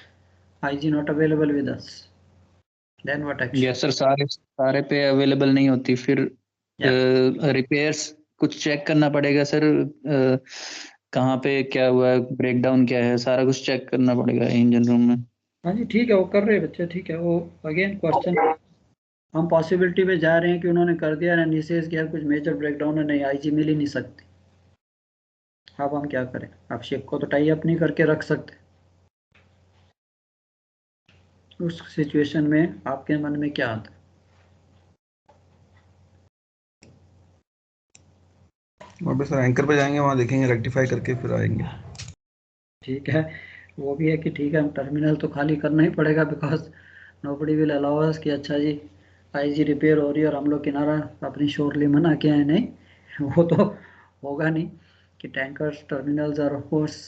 IG not available with us, then what action? Yes sir, सारे पे अवेलेबल नहीं होती, फिर रिपेयर्स कुछ चेक करना पड़ेगा सर, कहाँ पे क्या हुआ है, ब्रेकडाउन क्या है, सारा कुछ चेक करना पड़ेगा इंजन रूम में। हाँ जी ठीक है, वो कर रहे हैं बच्चे, ठीक है। वो अगेन क्वेश्चन हम पॉसिबिलिटी पे जा रहे हैं कि उन्होंने कर दिया एनालिसिस किया, कुछ मेजर ब्रेकडाउन है, नहीं आईजी मिल ही नहीं सकती। अब हम क्या करें? आप शिप को तो टाई अप नहीं करके रख सकते। उस सिचुएशन में आपके मन में क्या आता है? वहाँ पे सर एंकर पे जाएंगे, वहाँ देखेंगे रेक्टिफाई करके फिर आएंगे। ठीक है, वो भी है कि ठीक है टर्मिनल तो खाली करना ही पड़ेगा, because nobody will allow us कि अच्छा जी आईजी रिपेयर हो रही है और हम लोग किनारा अपनी शोर लिए मना के आए, नहीं वो तो होगा नहीं कि tankers terminals are of course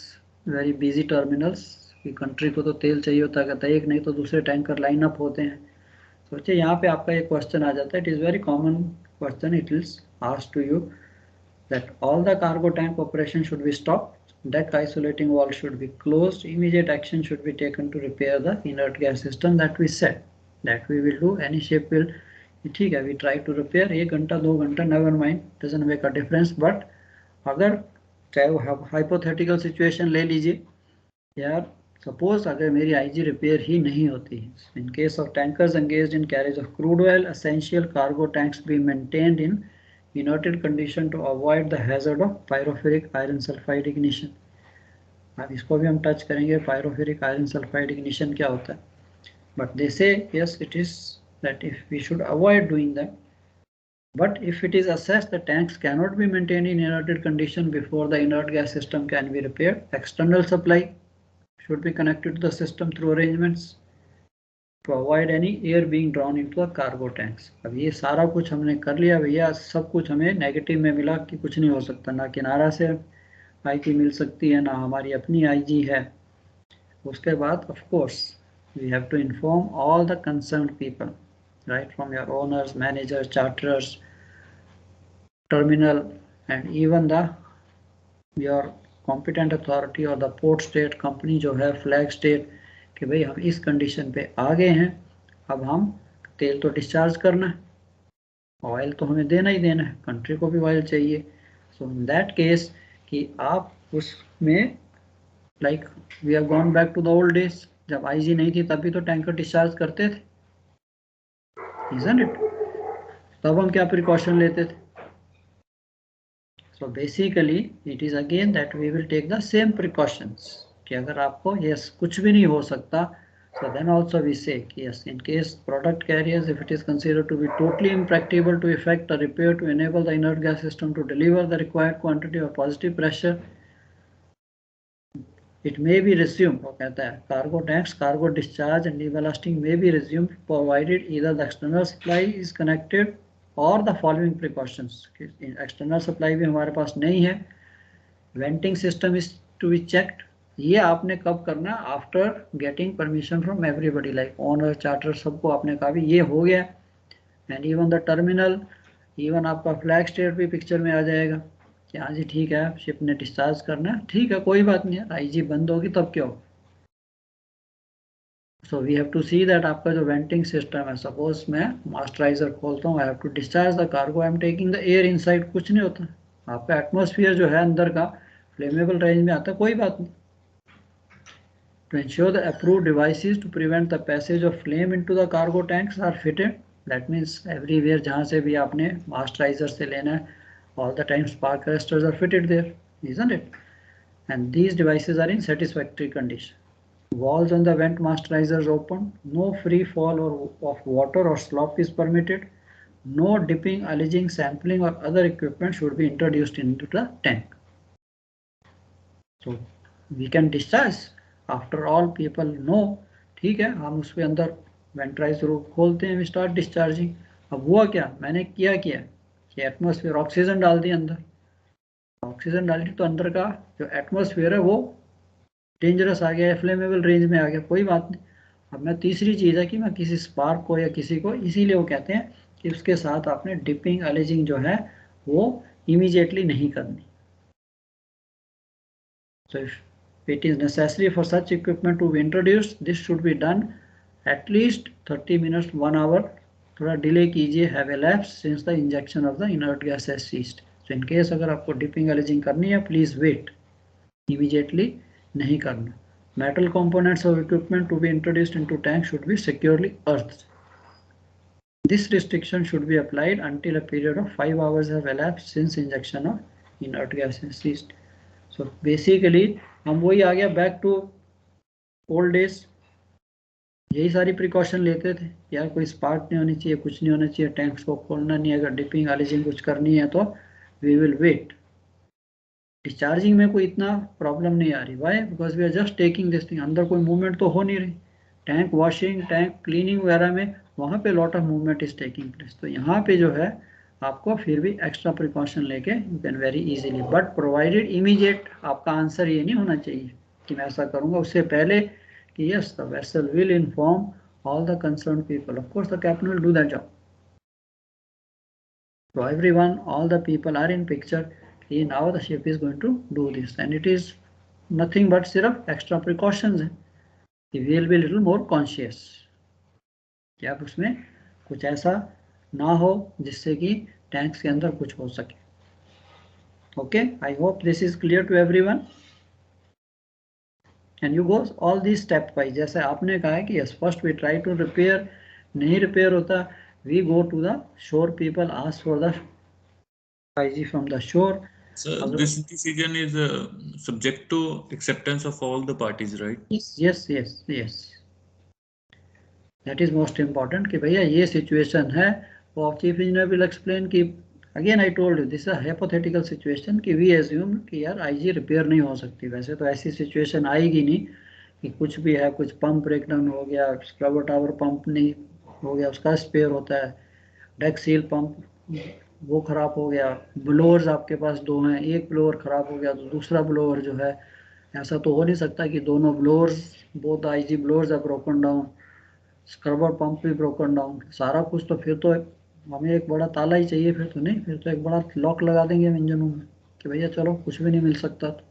very busy terminals, कि कंट्री को तो तेल चाहिए होता है, एक नहीं तो दूसरे टैंकर लाइन अप होते हैं। सोचिए यहाँ पे आपका एक क्वेश्चन आ जाता है, it is very common question, it is asked to you that all the cargo tank operation should be stopped, deck isolating valve should be closed, immediate action should be taken to repair the inert gas system that we said that we will do. Any ship will, ठीक है, we try to repair 1 घंटा 2 घंटा, never mind, doesn't make a difference. But अगर चाहे वो hypothetical situation ले लीजिए यार, सपोज अगर मेरी आईजी रिपेयर ही नहीं होती, in case of tankers engaged in carriage of crude oil, essential cargo tanks be maintained in inerted condition to avoid the hazard of pyrophoric iron sulfide ignition. अब इसको भी हम टच करेंगे, pyrophoric iron sulfide ignition क्या होता है, but they say yes it is that if we should avoid doing that, but if it is assessed the tanks cannot be maintained in inerted condition before the inert gas system can be repaired, external supply should be connected to the system through arrangements to avoid any air being drawn into the cargo tanks. अब ये सारा कुछ हमने कर लिया भैया, सब कुछ हमें नेगेटिव में मिला कि कुछ नहीं हो सकता, ना किनारा से आईजी मिल सकती है, ना हमारी अपनी आईजी है। उसके बाद of course we have to inform all the concerned people, right from your owners, managers, charters, terminal and even the your competent authority और द पोर्ट स्टेट कंपनी जो है फ्लैग स्टेट, कि भाई हम इस कंडीशन पे आ गए हैं, अब हम तेल तो डिस्चार्ज करना है, ऑयल तो हमें देना ही देना है, कंट्री को भी ऑयल चाहिए। सो इन दैट केस कि आप उसमें like we have gone back to the old days, जब आईजी नहीं थी तब भी तो टैंकर डिस्चार्ज करते थे, इजंट इट? तब हम क्या प्रिकॉशन लेते थे? So basically it is again that we will take the same precautions कि अगर आपको यस कुछ भी नहीं हो सकता, so then also we say yes, in case product carriers, if it is considered to be totally impracticable to effect a repair to enable the inert gas system to deliver the required quantity of positive pressure, it may be resumed, वो कहता है cargo tanks cargo discharge and deballasting may be resumed provided either the external supply is connected or the following precautions. external supply भी हमारे पास नहीं है, venting system is to be checked, ये आपने कब करना? After getting permission from everybody, like owner, charter, सबको आपने कहा भी ये हो गया, and even the terminal, even आपका फ्लैग स्टेट भी पिक्चर में आ जाएगा कि हाँ जी ठीक है शिप ने डिस्चार्ज करना है, ठीक है कोई बात नहीं है, आईजी बंद होगी तब क्या हो। So we have to see that आपका जो वेंटिंग सिस्टम है, सपोज मैं मास्टराइजर खोलता हूँ, I have to discharge the cargo, I am taking the air inside, कुछ नहीं होता, आपका एटमोसफियर जो है अंदर का फ्लेमेबल रेंज में आता है, कोई बात नहीं। To ensure the approved devices to prevent the passage of flame into the cargo tanks are fitted. That means everywhere जहाँ से भी आपने masterizer से लेना है, all the time spark arresters are fitted there, isn't it? And these devices are in satisfactory condition. Valves on the vent masterizers open. No free fall of water or slop is permitted. No dipping, alleging, sampling or other equipment should be introduced into the tank. So we can discharge. After all people know, ठीक है, हम उस पर अंदर वेंट्राइज रूप खोलते हैं, we start discharging. अब हुआ क्या, मैंने किया कि एटमोसफियर ऑक्सीजन डाल दी अंदर, ऑक्सीजन डाल दी तो अंदर का जो एटमोसफियर है वो डेंजरस आ गया, फ्लेमेबल रेंज में आ गया, कोई बात नहीं। अब मैं तीसरी चीज़ है कि मैं किसी स्पार्क को या किसी को, इसीलिए वो कहते हैं कि उसके साथ आपने डिपिंग, अलेजिंग जो है वो इमीडिएटली नहीं करनी। So if it is necessary for such equipment to be introduced, this should be done at least 30 minutes, 1 hour, थोड़ा डिले कीजिए, have elapsed since the injection of the inert gas has ceased. So in case अगर आपको dipping, alleging करनी है, please wait, immediately नहीं करना। metal components of equipment to be introduced into tank should be securely earthed. This restriction should be applied until a period of 5 hours have elapsed since injection of inert gas has ceased. So basically हम वही आ गया back to old days. यही सारी precaution लेते थे यार, कोई spark नहीं होनी चाहिए, कुछ नहीं होना चाहिए, टैंक्स को खोलना नहीं, अगर डिपिंग आलिजिंग कुछ करनी है तो वी विल वेट. डिस्चार्जिंग में कोई इतना प्रॉब्लम नहीं आ रही. Why? Because we are just taking this thing. अंदर कोई मूवमेंट तो हो नहीं रही. टैंक वॉशिंग, टैंक क्लीनिंग वगैरह में वहाँ पे lot of movement is taking place. तो यहाँ पे जो है आपको फिर भी एक्स्ट्रा प्रिकॉशन लेके you can very easily, but provided immediate. आपका आंसर ये नहीं होना चाहिए कि मैं ऐसा करूँगा, उससे पहले कि yes, the vessel will inform all the concerned people. Of course, the captain will do that job. So everyone, all the people are in picture. Now the ship is going to do this, and it is nothing but सिर्फ extra precautions है. We will be little more conscious. कि आप उसमें कुछ ऐसा ना हो जिससे कि टैंक्स के अंदर कुछ हो सके. Okay, I hope this is clear to everyone. And you go all these step wise. जैसे आपने कहा है कि yes, first we try to repair, नहीं repair होता, we go to the shore people, ask for the IG from the shore. So this decision is subject to acceptance of all the parties, right? Yes. That is most important कि भैया ये situation है. वो chief engineer will explain कि again I told you this is a hypothetical situation कि we assume कि यार IG repair नहीं हो सकती. वैसे तो ऐसी सिचुएशन आएगी नहीं कि कुछ भी है, कुछ पंप ब्रेकडाउन हो गया, स्क्रबर टावर पंप नहीं हो गया, उसका स्पेयर होता है, डेक सील पंप वो खराब हो गया, ब्लोअर्स आपके पास दो हैं, एक ब्लोअर खराब हो गया तो दूसरा ब्लोअर जो है, ऐसा तो हो नहीं सकता कि दोनों blowers, both IG blowers are broken down, scrubber pump भी ब्रोकन डाउन, सारा कुछ. तो फिर तो हमें एक बड़ा ताला ही चाहिए. फिर तो नहीं, फिर तो एक बड़ा लॉक लगा देंगे हम इंजनों में कि भैया चलो कुछ भी नहीं मिल सकता. तो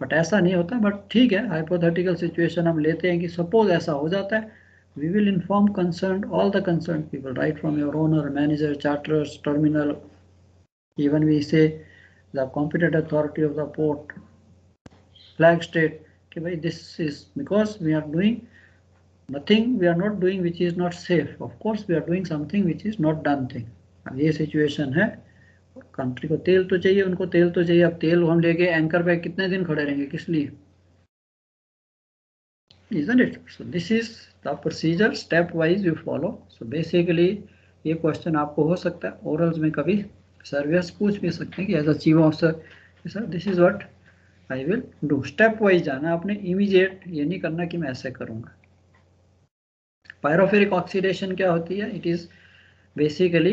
बट ऐसा नहीं होता. बट ठीक है, हाइपोथेटिकल सिचुएशन हम लेते हैं कि सपोज ऐसा हो जाता है. We will inform concern all the concern people, right from your owner, manager, charters, terminal, even we say the competent authority of the port, flag state कि भाई this is because we are doing nothing, we are not doing which is not safe. Of course we are doing something which is not done thing. अब ये situation है, country को तेल तो चाहिए, उनको तेल तो चाहिए. अब तेल हम लेके एंकर पे कितने दिन खड़े रहेंगे, किस लिए? Isn't it? So this is the procedure, step wise you follow. So basically ये क्वेश्चन आपको हो सकता है ओरल्स में, कभी सर्वियर्स पूछ भी सकते हैं कि as a chief officer sir this is what I will do. Step wise जाना आपने, इमीडिएट ये नहीं करना कि मैं ऐसे करूँगा. Pyrophoric oxidation क्या होती है? It is basically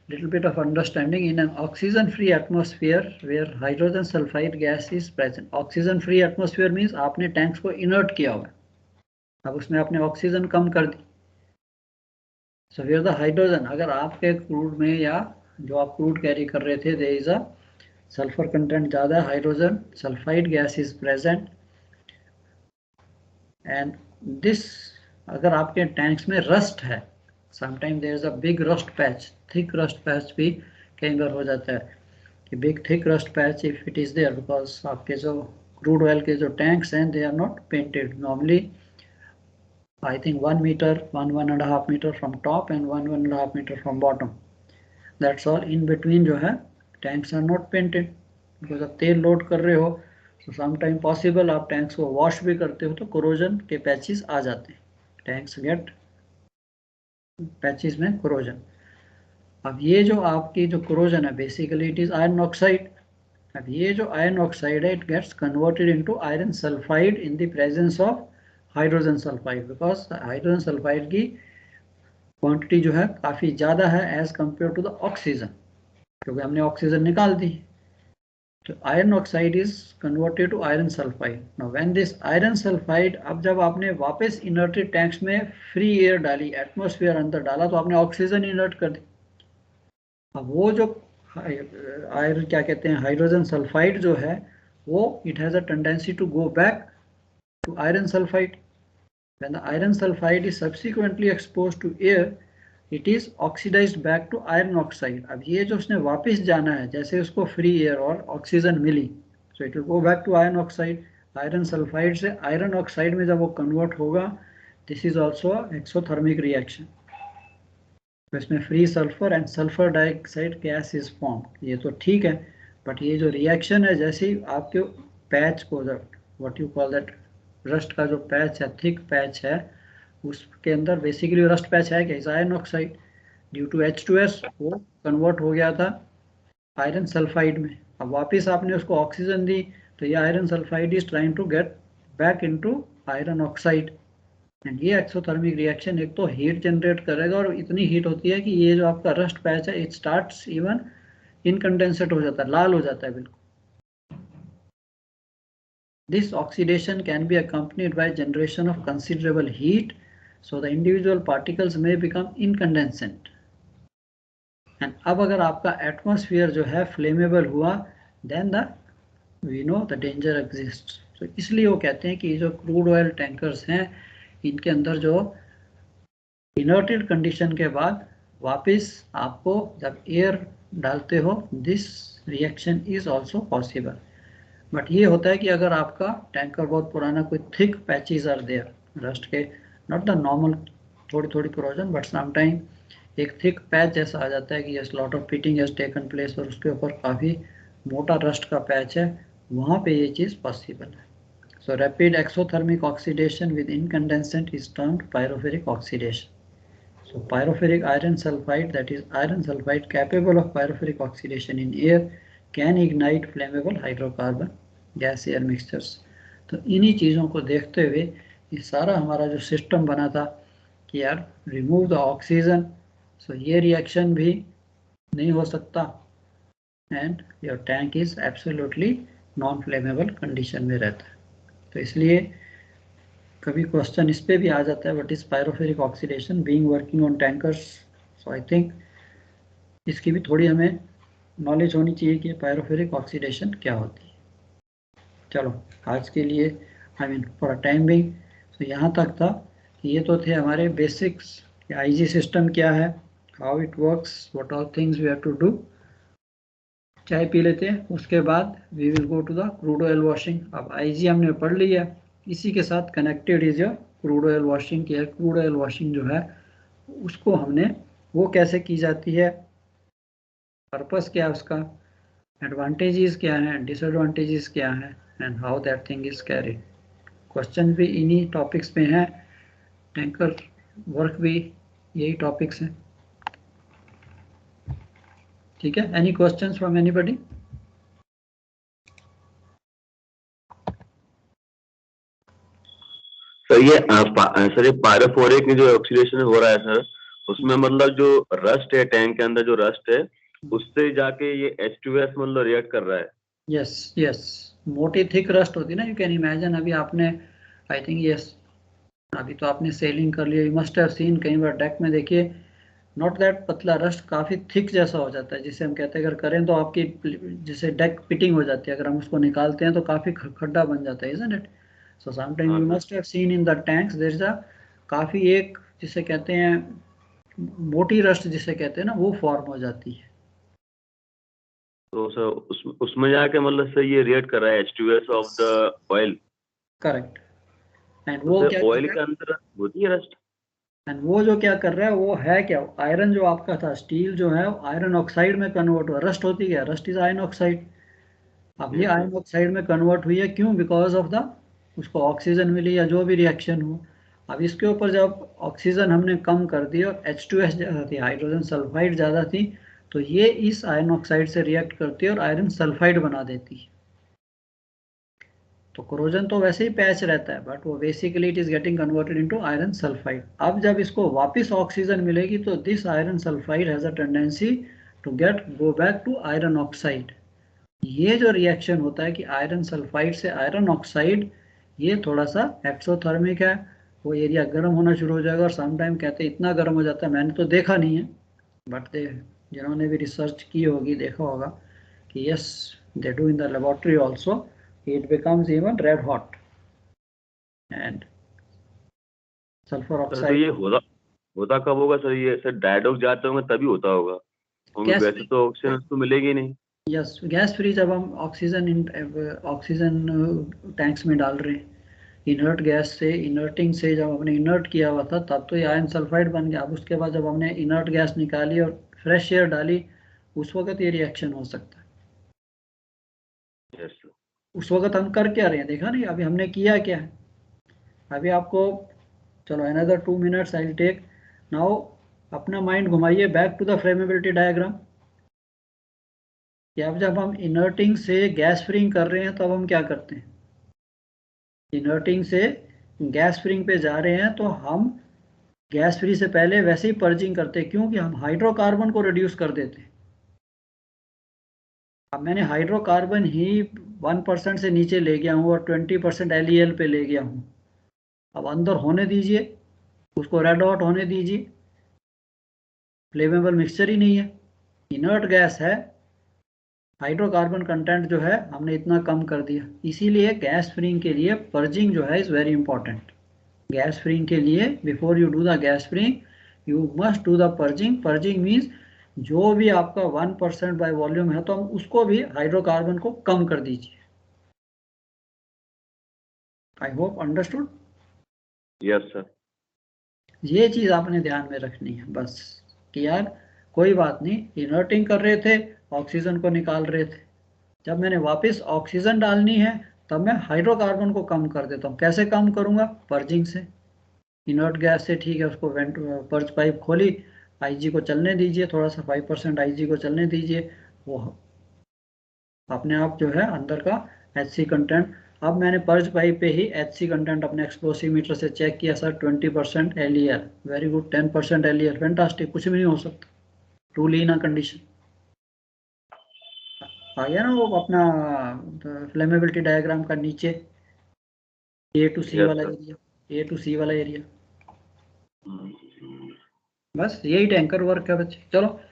little bit of understanding in an oxygen-free atmosphere where hydrogen sulfide gas is present. Oxygen-free atmosphere means आपने टैंक्स को inert किया हुआ है, अब उसमें आपने ऑक्सीजन कम कर दी. So where the hydrogen, अगर आपके क्रूड में या जो आप क्रूड कैरी कर रहे थे there is a sulfur content ज़्यादा, hydrogen sulphide gas is present, and this अगर आपके टैंक्स में रस्ट है, sometime there is a big rust patch, thick rust patch भी कई बार हो जाता है कि big thick rust patch if it is there, because आपके जो क्रूड ऑयल के जो टैंक्स हैं they are not painted. Normally I think 1 metre 1.5 metre from top and 1.5 metre from bottom, that's all. In between जो है tanks are not painted because आप तेल load कर रहे हो. सो समटाइम पॉसिबल आप टैंक्स को वॉश भी करते हो तो कोरोजन के पैचेस आ जाते हैं, टैंक्स गेट पैचेस में कोरोजन. अब ये जो आपकी जो कोरोजन है basically it is iron oxide. अब ये जो आयरन ऑक्साइड है it gets converted into iron sulphide in the presence of hydrogen sulphide, because hydrogen sulphide की क्वांटिटी जो है काफ़ी ज़्यादा है as compare to the oxygen, क्योंकि हमने ऑक्सीजन निकाल दी. तो iron oxide is converted to iron sulphide. Now when this iron sulphide, अब जब आपने वापस इनर्टेड टैंक्स में फ्री एयर डाली, एटमॉस्फेयर अंदर डाला, तो आपने ऑक्सीजन इनर्ट कर दी. अब वो जो आयरन क्या कहते हैं हाइड्रोजन सल्फाइड जो है वो it has a tendency to go back to iron sulphide. When the iron sulphide is subsequently exposed to air it is oxidised back to iron oxide. अब ये जो उसने वापस जाना है, जैसे उसको फ्री एयर और ऑक्सीजन मिली, so it will go back to iron oxide. Iron sulphide से आयरन ऑक्साइड में जब वो कन्वर्ट होगा, this is also exothermic reaction. तो इसमें free sulphur and sulphur dioxide gas is form. ये तो ठीक है, बट ये जो रिएक्शन है, जैसे ही आपके पैच को, what you call that, rust का जो पैच है, थिक पैच है, उसके अंदर बेसिकली रस्ट पैच है क्या, iron oxide. Due to H2S वो कन्वर्ट हो गया था आयरन सल्फाइड में। अब वापस आपने उसको ऑक्सीजन दी, तो ये iron sulphide is trying to get back into iron oxide. And ये एक्सोथर्मिक रिएक्शन एक तो हीट जनरेट करेगा, और इतनी हीट होती है कि ये जो आपका रस्ट पैच है, इट स्टार्ट्स इवन इनकंडेंसेट हो जाता है, लाल हो जाता है बिल्कुल। This oxidation can be accompanied by generation of considerable heat, so the individual particles may become incandescent. And अब अगर आपका एटमॉस्फेयर जो है फ्लेमेबल हुआ, then we know the danger exists. So इसलिए वो कहते हैं कि ये जो क्रूड ऑयल टैंकर्स हैं, इनके अंदर जो इनर्टेड कंडीशन के बाद वापस आपको जब एयर डालते हो, this reaction is also possible. But ये होता है कि अगर आपका टैंकर बहुत पुराना, कोई thick patches are there rust के, नॉट द नॉर्मल थोड़ी थोड़ी करोजन, बट समटाइम एक थिक पैच जैसा आ जाता है कि yes lot of pitting has taken place, और उसके ऊपर काफ़ी मोटा रस्ट का पैच है, वहाँ पे ये चीज़ पॉसिबल है। So rapid exothermic oxidation with incandescent is termed pyrophoric oxidation. So pyrophoric iron sulfide, that is iron sulfide capable of pyrophoric oxidation in air, can ignite flammable hydrocarbon gas air mixtures. तो इन्हीं चीज़ों को देखते हुए ये सारा हमारा जो सिस्टम बना था कि यार रिमूव द ऑक्सीजन, सो ये रिएक्शन भी नहीं हो सकता, and your tank is absolutely non flammable condition में रहता है। तो इसलिए कभी क्वेश्चन इस पे भी आ जाता है, what is pyrophoric oxidation being working on tankers. So I think इसकी भी थोड़ी हमें नॉलेज होनी चाहिए कि पायरोफेरिक ऑक्सीडेशन क्या होती है। चलो आज के लिए I mean for a time being, तो यहाँ तक था कि ये तो थे हमारे बेसिक्स, आईजी सिस्टम क्या है, how it works, what all things we have to do. चाय पी लेते हैं, उसके बाद we will go to the crude oil washing. अब आईजी हमने पढ़ लिया, इसी के साथ connected is your crude oil washing. की क्रूड ऑयल वॉशिंग जो है उसको हमने, वो कैसे की जाती है, पर्पस क्या है उसका, एडवांटेजेस क्या हैं, डिसएडवांटेजेस क्या हैं, and how that thing is carried. Question भी इन्हीं टॉपिक्स पे हैं, टैंकर वर्क भी यही टॉपिक्स हैं। ठीक है, any questions from anybody? Sir ये पायरोफोरिक जो ऑक्सीडेशन हो रहा है सर, उसमें मतलब जो रस्ट है, टैंक के अंदर जो रस्ट है, उससे जाके ये H2S मतलब रिएक्ट कर रहा है। यस यस, मोटी थिक रस्ट होती है ना, यू कैन इमेजिन। अभी आपने आई थिंक यस, अभी तो आपने सेलिंग कर लिया, यू मस्ट हैव सीन, कई बार डेक में देखिए, नॉट दैट पतला रस्ट, काफ़ी थिक जैसा हो जाता है, जिसे हम कहते हैं अगर करें तो आपकी जैसे डेक पिटिंग हो जाती है, अगर हम उसको निकालते हैं तो काफ़ी खड्डा बन जाता है, isn't it? So sometime you must have seen in the tanks there is a काफ़ी एक जिसे कहते हैं मोटी रस्ट जिसे कहते हैं ना, वो फॉर्म हो जाती है। तो सर उसमें जाके मतलब सर ये रिएक्ट कर रहा है H2S of the oil. Correct. And वो क्या ऑयल के अंदर होती है रस्ट, एंड वो जो क्या कर रहा है, वो है क्या, आयरन जो आपका था, स्टील जो है आयरन ऑक्साइड में कन्वर्ट हुआ। रस्ट होती है, रस्ट इज आयरन ऑक्साइड। अब ये आयरन ऑक्साइड में कन्वर्ट हुई है, क्यों? बिकॉज ऑफ द, उसको ऑक्सीजन मिली या जो भी रिएक्शन हो। अब इसके ऊपर जब ऑक्सीजन हमने कम कर दी और H2S ज़्यादा थी, हाइड्रोजन सल्फाइड ज़्यादा थी, तो ये इस आयरन ऑक्साइड से रिएक्ट करती है और आयरन सल्फाइड बना देती है। तो कोरोजन तो वैसे ही पैच रहता है, बट वो basically it is getting converted into iron sulphide. अब जब इसको वापस ऑक्सीजन मिलेगी तो this iron sulphide has a tendency to go back to iron oxide. ये जो रिएक्शन होता है कि आयरन सल्फाइड से आयरन ऑक्साइड, ये थोड़ा सा एक्सोथर्मिक है, वो एरिया गर्म होना शुरू हो जाएगा। और समटाइम कहते हैं इतना गर्म हो जाता है, मैंने तो देखा नहीं है, बट जिन्होंने भी रिसर्च की होगी देखा होगा कि yes they do in the laboratory also, it becomes even red hot and sulfur तो oxide। ये होता कब होगा सर? ये सर ड्राई आउट जाते होंगे तभी होता होगा, क्योंकि वैसे तो ऑक्सीजन तो मिलेगी नहीं। यस, गैस फ्री जब हम ऑक्सीजन टैंक्स में डाल रहे हैं, इनर्ट गैस से, इनर्टिंग से जब हमने इनर्ट किया हुआ था तब तो ये आयरन सल्फाइड बन गया। अब उसके बाद जब हमने इनर्ट गैस निकाली और फ्रेश एयर डाली, उस वक्त ये रिएक्शन हो सकता है। Yes sir. उस वक्त हम कर क्या रहे हैं, देखा नहीं अभी हमने किया क्या है। अभी आपको, चलो another 2 minutes I will take now, अपना माइंड घुमाइए back to the flammability diagram. कि अब जब हम इनर्टिंग से गैस फ्रीइंग कर रहे हैं तब हम क्या करते हैं, इनर्टिंग से गैस फ्रीइंग पे जा रहे हैं तो हम गैस फ्री से पहले वैसे ही पर्जिंग करते हैं, क्योंकि हम हाइड्रोकार्बन को रिड्यूस कर देते हैं। अब मैंने हाइड्रोकार्बन ही 1% से नीचे ले गया हूँ और 20% LEL पे ले गया हूँ। अब अंदर होने दीजिए, उसको रेड हॉट होने दीजिए, फ्लेमेबल मिक्सचर ही नहीं है, इनर्ट गैस है, हाइड्रोकार्बन कंटेंट जो है हमने इतना कम कर दिया। इसीलिए गैस फ्रीइंग के लिए पर्जिंग जो है is very important. Gas freeing के लिए before you do the gas freeing you must do the purging. Purging means जो भी आपका 1% बाय वॉल्यूम है तो हम उसको भी हाइड्रोकार्बन को कम कर दीजिए। I hope understood. Yes sir. ये चीज़ आपने ध्यान में रखनी है बस, कि यार कोई बात नहीं, इनर्टिंग कर रहे थे, ऑक्सीजन को निकाल रहे थे, जब मैंने वापस ऑक्सीजन डालनी है तब मैं हाइड्रोकार्बन को कम कर देता हूँ। कैसे कम करूँगा, पर्जिंग से। इनर्ट गैस से ठीक है, उसको वेंट पर्ज पाइप खोली, IG को चलने दीजिए, थोड़ा सा 5% IG को चलने दीजिए, वो अपने आप जो है अंदर का HC कंटेंट। अब मैंने पर्ज पाइप पे ही HC कंटेंट अपने एक्सप्लोसीमीटर से चेक किया sir, 20% LEL, very good, 10% LEL, fantastic, कुछ भी नहीं हो सकता, टू लीन अ कंडीशन। आ गया ना वो अपना फ्लेमेबिलिटी डायग्राम का नीचे A to C Yes, वाला sir. Area, A to C वाला एरिया। बस यही टैंकर वर्क है बच्चे। चलो